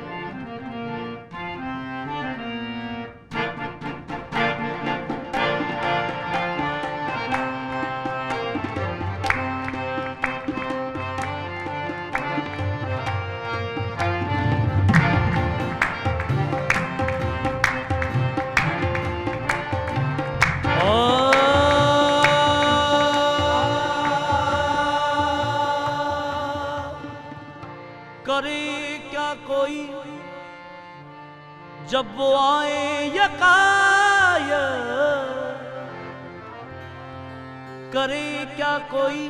करे क्या कोई जब वो आए यकायक, करे क्या कोई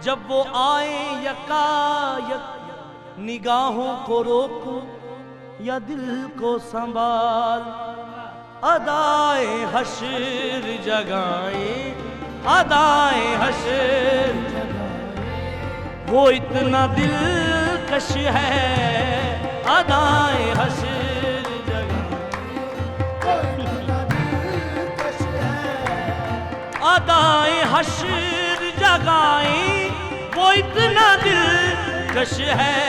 जब वो आए यकायक, निगाहों को रोको या दिल को संभाल, अदाए हश्र जगाए, अदाए हश्र वो इतना दिलकश है, अदाए हश्र अदाए हश्र जगाए, वो इतना दिलकश है,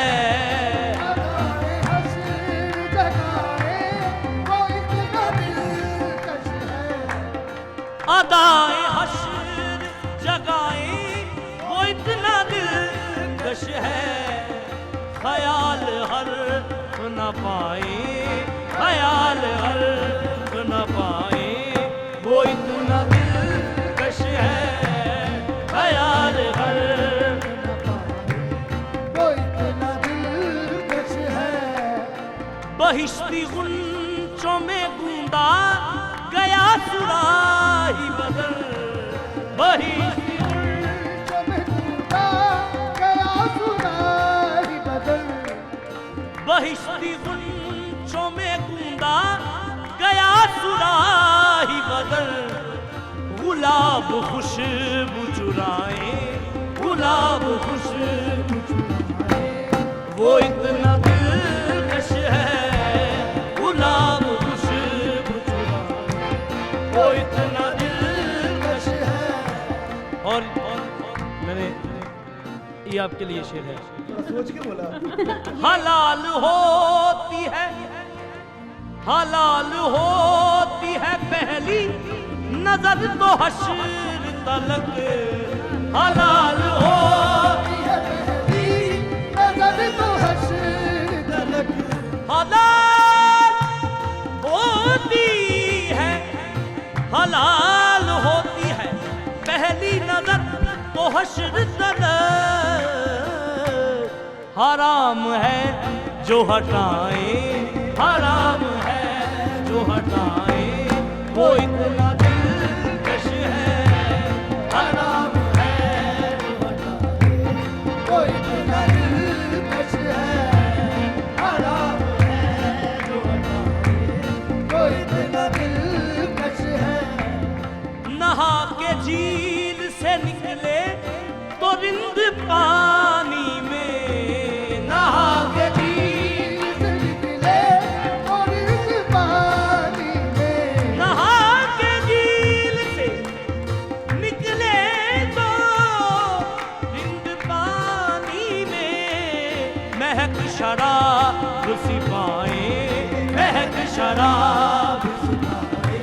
अदाए हश्र जगाए, वो इतना दिलकश है, ख्याल हर न पाए, ख्याल हर न पाए, वो इतना दिलकश है, ख्याल हर बहिश्ती गुंचों में गूंदा गया सुराही बदल, बहिश्ती बहिश्ती गुंचों में गूंदा गया सुराही बदल, गुलाब खुशबू चुराए, गुलाब खुशबू चुराए, वो इतना दिलकश है, गुलाब खुशबू चुराए, वो इतना दिलकश है। और मैंने ये आपके लिए शेर है। सोच के बोला। हलाल होती है, हलाल होती है पहली नजर तो हश्र तलक, हलाल होती है पहली नजर तो हश्र तलक, हलाल होती है, हलाल होती है पहली नजर तो हश्र तलक, हराम है जो हटाए, हराम है जो हटाए, वो इतना दिलकश है, हराम है जो हटाए, वो इतना दिलकश है, हराम है जो हटाए, वो इतना दिलकश है। नहा के झील से निकले तो रिंद पानी में, नहा के झील से निकले तो रिंद पानी में, नहा के झील से निकले तो रिंद पानी में, महक शराब सिपाए, महक शराब सिपाए,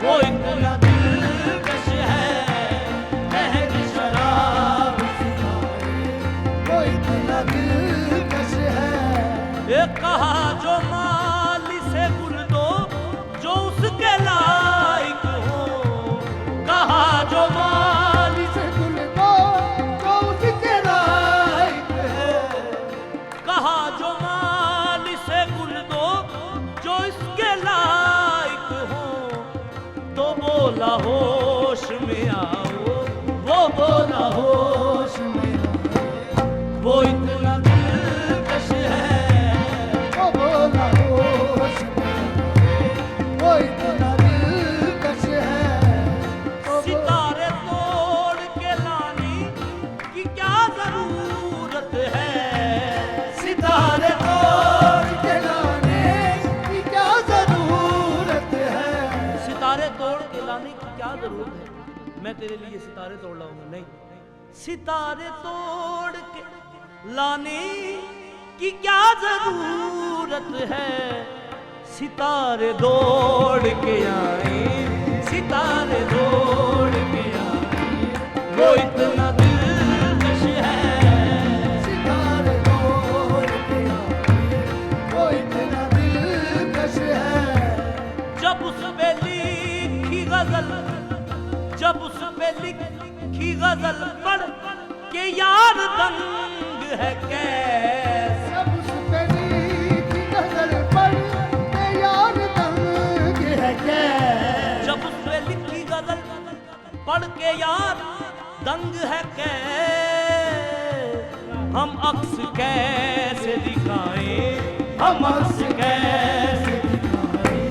वो इतना दिलकश है, महक शराब सिपाए, वो इतना दिलकश है। ये कहा जो माल से गुल दो जो उसके लायक हो, कहा जो माल से गुल दो जो उसके लायक हो, बोला होश में आओ, वो बोला होश में आओ, वो इतना दिलकश है, वो बोला होश में, वो इतना दिलकश है। सितारे तोड़ के लाने की क्या जरूरत है, सितारे तोड़ के लाने की क्या जरूरत है, सितारे तोड़ के लाने की क्या जरूरत है, मैं तेरे लिए सितारे तोड़ लाऊंगा, नहीं, सितारे तोड़ के लाने की क्या जरूरत है, सितारे दौड़ के आए, सितारे दौड़ के आए, वो इतना दिलकश है, सितारे तोड़ के आए, वो इतना दिलकश है। जब उस पे लिखी गजल, जब उस पे लिखी गजल पढ़ के यार दंग है कैसे, सब उस पे लिखी गजल पढ़ के यार दंग है कैसे, जब उस पे लिखी गजल पढ़ के यार दंग है कैसे, हम अक्स कैसे दिखाएं, हम अक्स कैसे दिखाएं,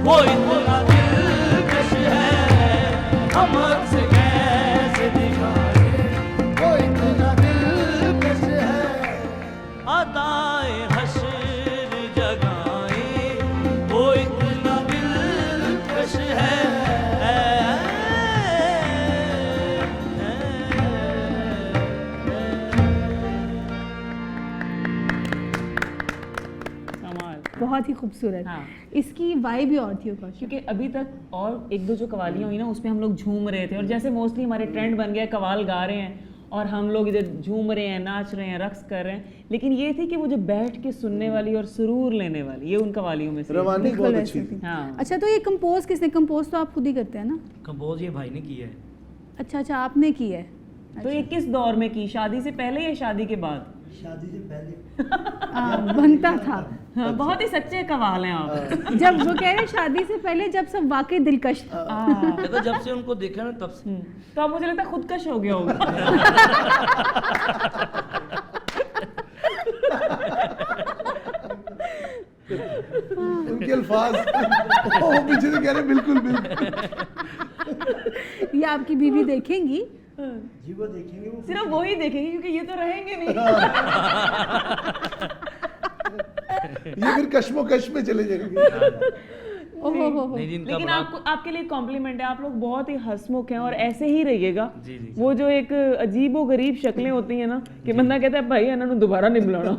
वो इतना दिलकश है, हम अक्स कैसे दिखाएं, वो इतना दिलकश है। अदाए हश्र जगाए, वो इतना दिलकश है। कमाल। बहुत ही खूबसूरत। हाँ। इसकी वाइब भी और थी ऊपर। क्योंकि अभी तक और एक दो जो कवालियाँ हुई ना उसमें हम लोग झूम रहे थे, और जैसे मोस्टली हमारे ट्रेंड बन गया कवाल गा रहे हैं और हम लोग इधर झूम रहे हैं, नाच रहे हैं, रक्स कर रहे हैं, लेकिन ये थी कि वो जो बैठ के सुनने वाली और सुरूर लेने वाली, ये उन कवालियों में से रवानी बिल्कुल बहुत ऐसी अच्छी थी। थी। हाँ। अच्छा, तो ये कंपोज किसने? कंपोज तो आप खुद ही करते हैं ना? कंपोज ये भाई ने किया है। अच्छा अच्छा, आपने की है। तो ये किस दौर में की, शादी से पहले या शादी के बाद? शादी से पहले बनता था। हाँ, बहुत ही सच्चे कवाल हैं आप। जब वो कह रहे हैं शादी से पहले, जब सब वाकई दिलकश था। कहता जब से उनको देखा ना तब से तो अब मुझे लगता है खुदकश हो गया होगा। उनके अल्फाज वो पीछे से कह रहे बिल्कुल बिल्कुल। ये आपकी बीवी देखेंगी। जी वो देखेंगे, वो सिर्फ वही देखेंगे क्योंकि ये तो रहेंगे नहीं। ये फिर कश्मोकश में चले जाएंगे। ओहो हो। नहीं, जिनका लेकिन बड़ा- आपको, आपके लिए कॉम्प्लीमेंट है, आप लोग बहुत ही हंसमुख हैं और ऐसे ही रहिएगा। जी, जी। वो जो एक अजीबो गरीब शक्लें होती हैं ना कि बंदा कहता है भाई इन्होंने दोबारा नहीं बुलाना।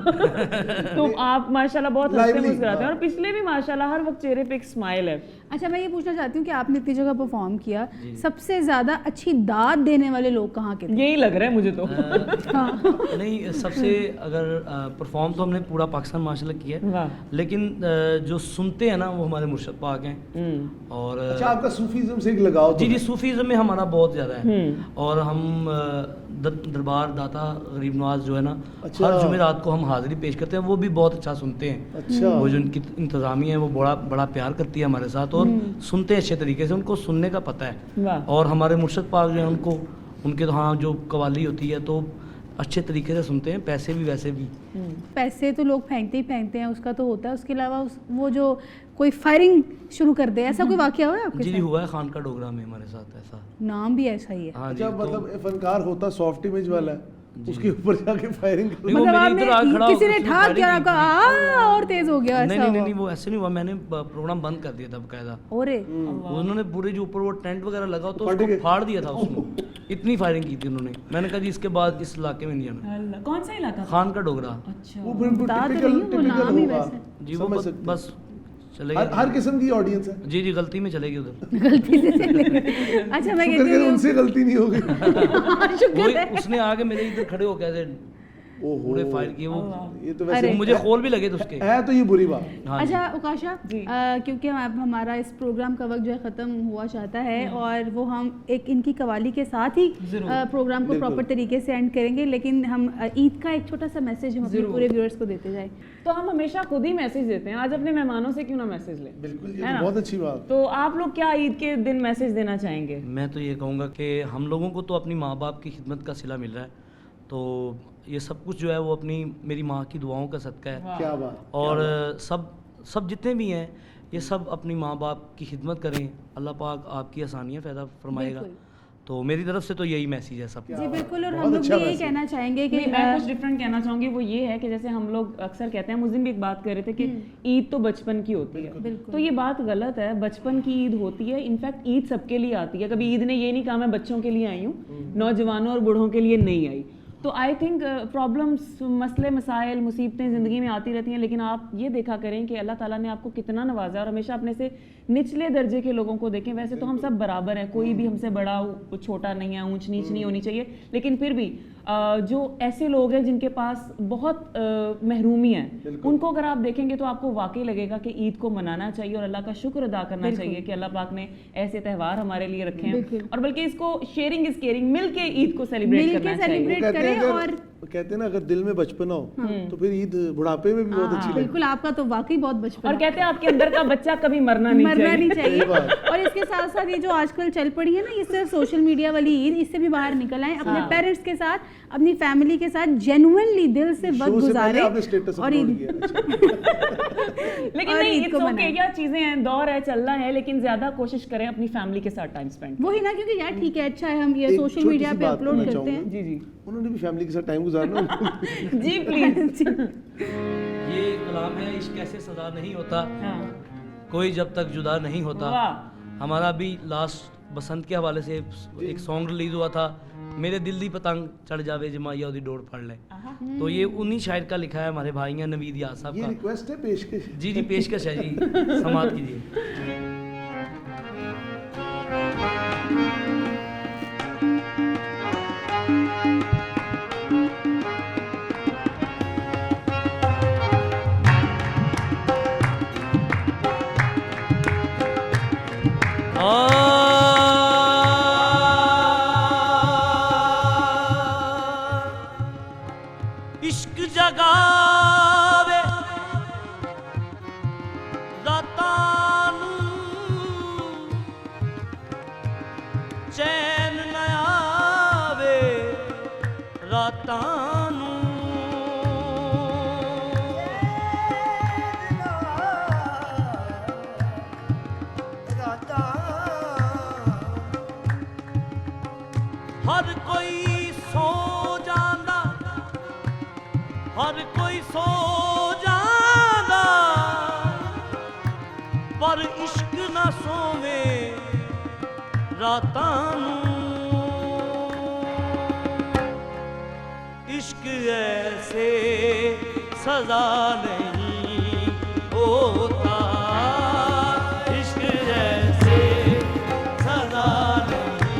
तो आप माशाल्लाह बहुत हंसते Lively, मुस्कुराते हैं, हाँ। और पिछले भी माशाल्लाह हर वक्त चेहरे पे एक स्माइल है। अच्छा, मैं ये पूछना चाहती हूँ कि आपने इतनी जगह परफॉर्म किया, सबसे ज्यादा अच्छी दाद देने वाले लोग कहाँ के थे? यही लग रहा है मुझे तो। नहीं, सबसे अगर परफॉर्म तो हमने पूरा पाकिस्तान माशाल्लाह किया है, वाह। लेकिन जो सुनते हैं ना वो हमारे मुर्शद पाक हैं। और अच्छा, आपका सूफीज्म से एक लगाव तो जी जी, है। सूफीज़्म में हमारा बहुत ज़्यादा है। और हम दरबार दाता गरीब नवाज जो है ना, अच्छा। हर जुमेरात को हम हाजिरी पेश करते हैं, वो भी बहुत अच्छा सुनते हैं। अच्छा। वो जो उनकी इंतज़ामिया है वो बड़ा बड़ा प्यार करती है हमारे साथ, और सुनते हैं अच्छे तरीके से, उनको सुनने का पता है। वाह। और हमारे मुर्शद पाक जो है उनको, उनके तो हाँ जो कवाली होती है तो अच्छे तरीके से सुनते हैं, पैसे भी वैसे भी। पैसे तो लोग फेंकते ही फेंकते हैं, उसका तो होता है। उसके अलावा वो जो कोई फायरिंग शुरू कर दे, ऐसा कोई वाकया हुआ है आपके जी जी, साथ? हुआ है खान का डोगरा में हमारे साथ ऐसा। नाम भी ऐसा ही है। हाँ जी, अच्छा, तो- मतलब फनकार होता सॉफ्ट इमेज वाला है, उसके ऊपर जाके फायरिंग नहीं, वो मतलब मेरे आपने इधर आ खड़ा किसी होकर ने उसने ठाक किया, फायरिंग आपका और तेज हो गया, नहीं ऐसा नहीं नहीं हुआ? नहीं, वो ऐसे नहीं हुआ, मैंने प्रोग्राम बंद कर दिया था बकायदा। ओरे, उन्होंने पूरे जो ऊपर वो टेंट वगैरह लगा तो फट उसको गए। फाड़ दिया था उसने। इतनी फायरिंग की थी उन्होंने। मैंने कहा जी इसके बाद इस इलाके में नहीं जाना। अल्लाह, कौन सा इलाका था? खान का डोगरा अच्छा। वो बिल्कुल बता तो टिपिकल रही हूँ, वो नाम ही होगा। वैसे। जी, वो समझ सकते हैं। बस चले हर गए। किस्म की ऑडियंस है। जी जी, गलती में चले गए उधर। गलती से चले गए। अच्छा, मैं शुक्र कहती करें हूँ उनसे गलती नहीं हो गई। हाँ, शुक्र वही है। उसने आगे मेरे इधर खड़े हो गए थे, ओहो, पूरे फायर किए वो। ये तो वैसे मुझे खोल भी लगे थे उसके। है तो ये बुरी बात। हाँ जी। अच्छा उकाशा, क्योंकि अब हमारा इस प्रोग्राम का वक्त जो है ख़त्म हुआ चाहता है और वो हम एक इनकी कवाली के साथ ही प्रोग्राम को प्रॉपर तरीके से एंड करेंगे, लेकिन हम ईद का एक छोटा सा मैसेज हम अपने पूरे व्यूअर्स को देते जाए। तो हम हमेशा खुद ही मैसेज देते हैं, आज अपने मेहमानों से क्यों ना मैसेज लें। बिल्कुल, ये है तो ना? बहुत अच्छी बात। तो आप लोग क्या ईद के दिन मैसेज देना चाहेंगे? मैं तो ये कहूँगा कि हम लोगों को तो अपनी माँ बाप की खिदमत का सिला मिल रहा है, तो ये सब कुछ जो है वो अपनी मेरी माँ की दुआओं का सदका है। क्या बात। और सब जितने भी हैं ये सब अपनी माँ बाप की खिदमत करें, अल्लाह पाक आपकी आसानियाँ पैदा फरमाएगा। तो मेरी तरफ से तो यही मैसेज है सबका। जी बिल्कुल, और हम लोग भी यही कहना चाहेंगे कि मैं कुछ डिफरेंट कहना चाहूँगी, वो ये है कि जैसे हम लोग अक्सर कहते हैं, मुस्लिम भी एक बात कर रहे थे कि ईद तो बचपन की होती है, तो ये बात गलत है। बचपन की ईद होती है, इनफैक्ट ईद सबके लिए आती है। कभी ईद ने ये नहीं कहा मैं बच्चों के लिए आई हूँ, नौजवानों और बूढ़ों के लिए नहीं आई। तो आई थिंक प्रॉब्लम्स, मसले मसाइल, मुसीबतें ज़िंदगी में आती रहती हैं, लेकिन आप ये देखा करें कि अल्लाह ताला ने आपको कितना नवाजा, और हमेशा अपने से निचले दर्जे के लोगों को देखें। वैसे तो हम सब बराबर हैं, कोई भी हमसे बड़ा छोटा नहीं है, ऊंच नीच नहीं होनी चाहिए, लेकिन फिर भी जो ऐसे लोग हैं जिनके पास बहुत महरूमी है, उनको अगर आप देखेंगे तो आपको वाकई लगेगा कि ईद को मनाना चाहिए और अल्लाह का शुक्र अदा करना चाहिए कि अल्लाह पाक ने ऐसे त्यौहार हमारे लिए रखे हैं, और बल्कि इसको शेयरिंग इज केयरिंग, मिल के ईद को सेलिब्रेट करना चाहिए। और कहते हैं ना, अगर दिल में बचपना हो तो फिर ईद बुढ़ापे में भी बहुत अच्छी लगती है। बिल्कुल, आपका तो वाकई बहुत बचपन, और कहते हैं आपके अंदर का बच्चा कभी मरना नहीं चाहिए। और इसके साथ साथ ये जो आजकल चल पड़ी है ना, ये सिर्फ सोशल मीडिया वाली ईद, इससे भी बाहर निकल आए, अपने पेरेंट्स के साथ, अपनी फैमिली के साथ जेन्युइनली दिल से वक्त गुजारे और ईद लेकिन नहीं, इट्स ओके, क्या चीजें हैं, दौर है, चलना है, लेकिन ज्यादा कोशिश करें अपनी फैमिली के साथ टाइम स्पेंड। वही ना, क्योंकि यार ठीक है, अच्छा है, हम ये सोशल मीडिया पे अपलोड करते हैं। जी जी, उन्होंने भी फैमिली के साथ टाइम गुजारना। जी प्लीज। ये कलाम है, इश्क ऐसे सदा नहीं होता, कोई जब तक जुदा नहीं होता। हमारा भी लास्ट बसंत के हवाले से एक सॉन्ग रिलीज हुआ था, मेरे दिल दी पतंग चढ़ जावे जमाइया ओदी डोर फड़ ले। तो ये उन्हीं शायर का लिखा है, हमारे भाई हैं नवीद यार साहब का। ये रिक्वेस्ट है, पेशकश। जी जी, पेशकश है जी, समाप्त कीजिए। इश्क जगावे रातां नूं, चैन न आवे रातां नूं। हर कोई सो जांदा, हर कोई सो जांदा, पर इश्क ना सोवे रातां नूं। इश्क ऐसे सजा नहीं होता, इश्क ऐसे सजा नहीं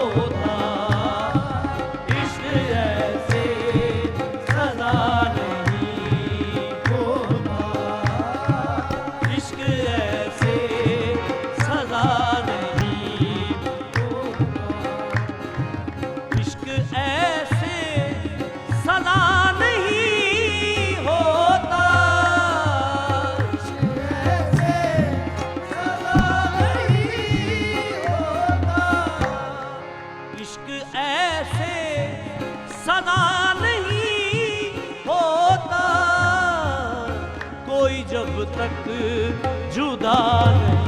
होता, इश्क ऐसे सजा नहीं होता, इश्क ऐसे सजा नहीं होता, इश्क ऐसे सजा नहीं होता, इश्क ऐसे सदा नहीं होता, कोई जब तक जुदा नहीं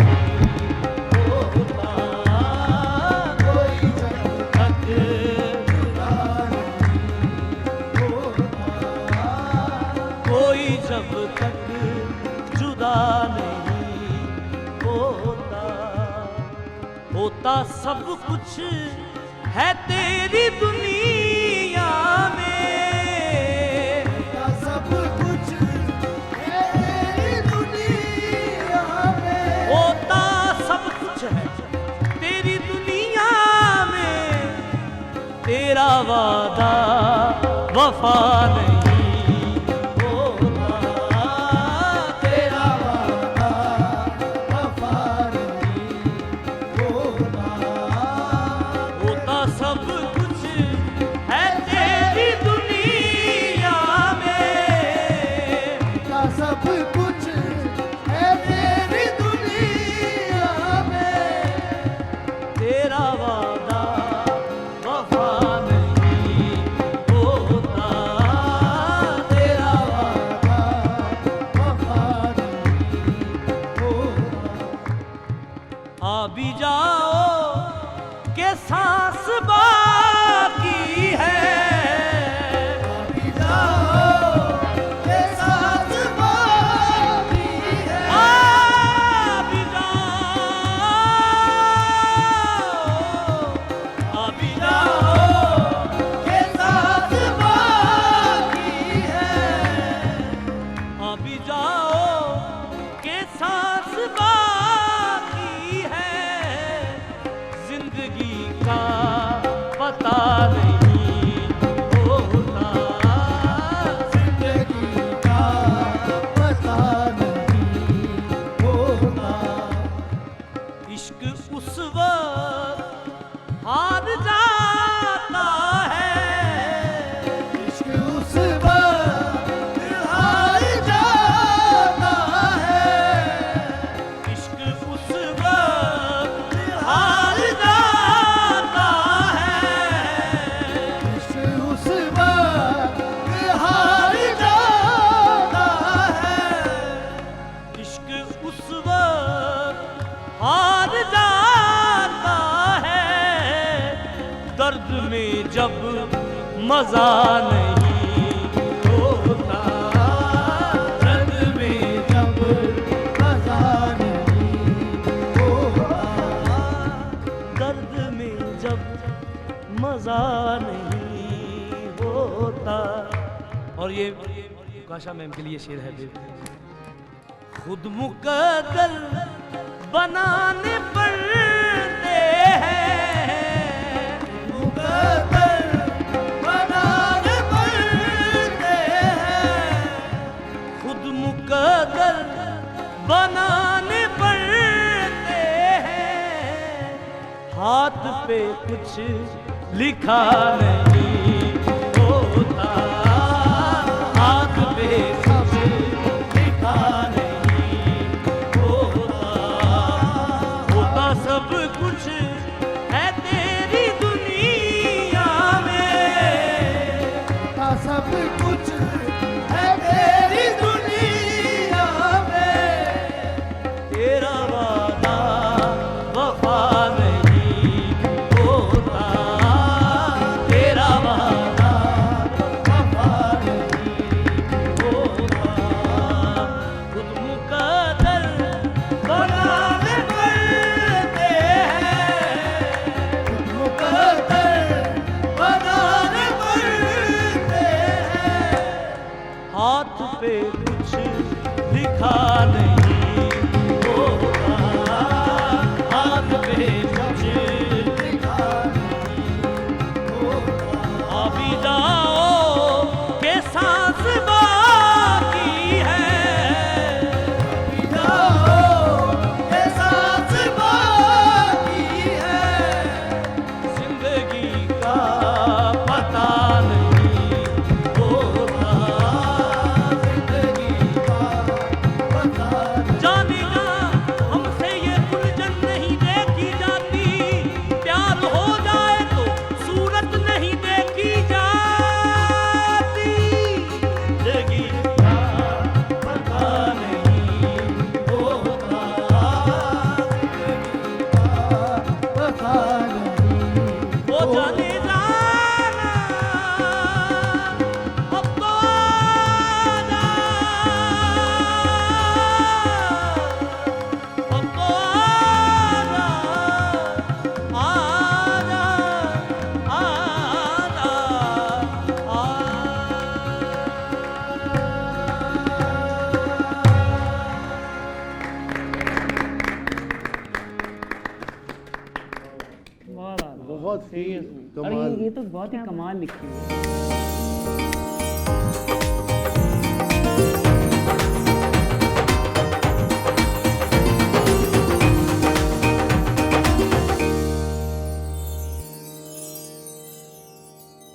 होता, कोई जब तक जुदा नहीं होता, कोई जब तक जुदा नहीं होता। होता सब कुछ है तेरी दुनिया में, सब कुछ है तेरी दुनिया में, होता सब कुछ है तेरी दुनिया में, तेरा वादा वफा नहीं होता, तेरा वादा वफा नहीं होता, होता सब कुछ है तेरी दुनिया में, का सब कुछ है तेरी दुनिया में, तेरा वादा वफा नहीं होता, तेरा वादा वफा नहीं होता, आ भी जाओ के सांस बाकी है, अभी जाओ के साथ बाकी है, आ भी जाओ, आ भी जाओ, के साथ बाकी है, अभी जाओ के सांस बाकी है, जिंदगी का पता नहीं होता, जिंदगी का पता नहीं होता, इश्क उस वक्त हार जाता है, इश्क उस वक्त हार जाता है, इश्क उस वक्त हार जाता है, इश्क उस वक्त हार जाता है, इश्क उस वक्त हार जाता है, दर्द में जब मजा नहीं होता, दर्द में जब मजा नहीं होता, दर्द में जब मजा नहीं होता। और ये काशा मैम के लिए शेर है खुद मुकद्दर बनाने पड़ते हैं, मुकद्दर बनाने पड़ते हैं, खुद मुकद्दर बनाने पड़ते हैं, हाथ पे कुछ लिखा नहीं होता, हाथ पे कुछ लिखा नहीं होता, होता सब कुछ है तेरी दुनिया में, का सब कुछ है तेरी दुनिया में, तेरा वादा वफा नहीं होता, तेरा वादा वफा नहीं होता, खुद मुकद्दर बनाने पड़ते हैं, मुकद्दर बनाने पड़ते हैं, हाथ पे कुछ लिखा नहीं होता, हाथ पे कुछ लिखा नहीं होता, अभी जाओ के सांस बाकी है, जाओ के साथ बाकी है, जिंदगी का पता नहीं होता, जिंदगी का पता नहीं, जाने का हमसे ये उलझन नहीं देखी जाती, प्यार हो जाए तो सूरत नहीं देखी जाती, और कमाल। ये तो बहुत ही कमाल लिखी हुई है।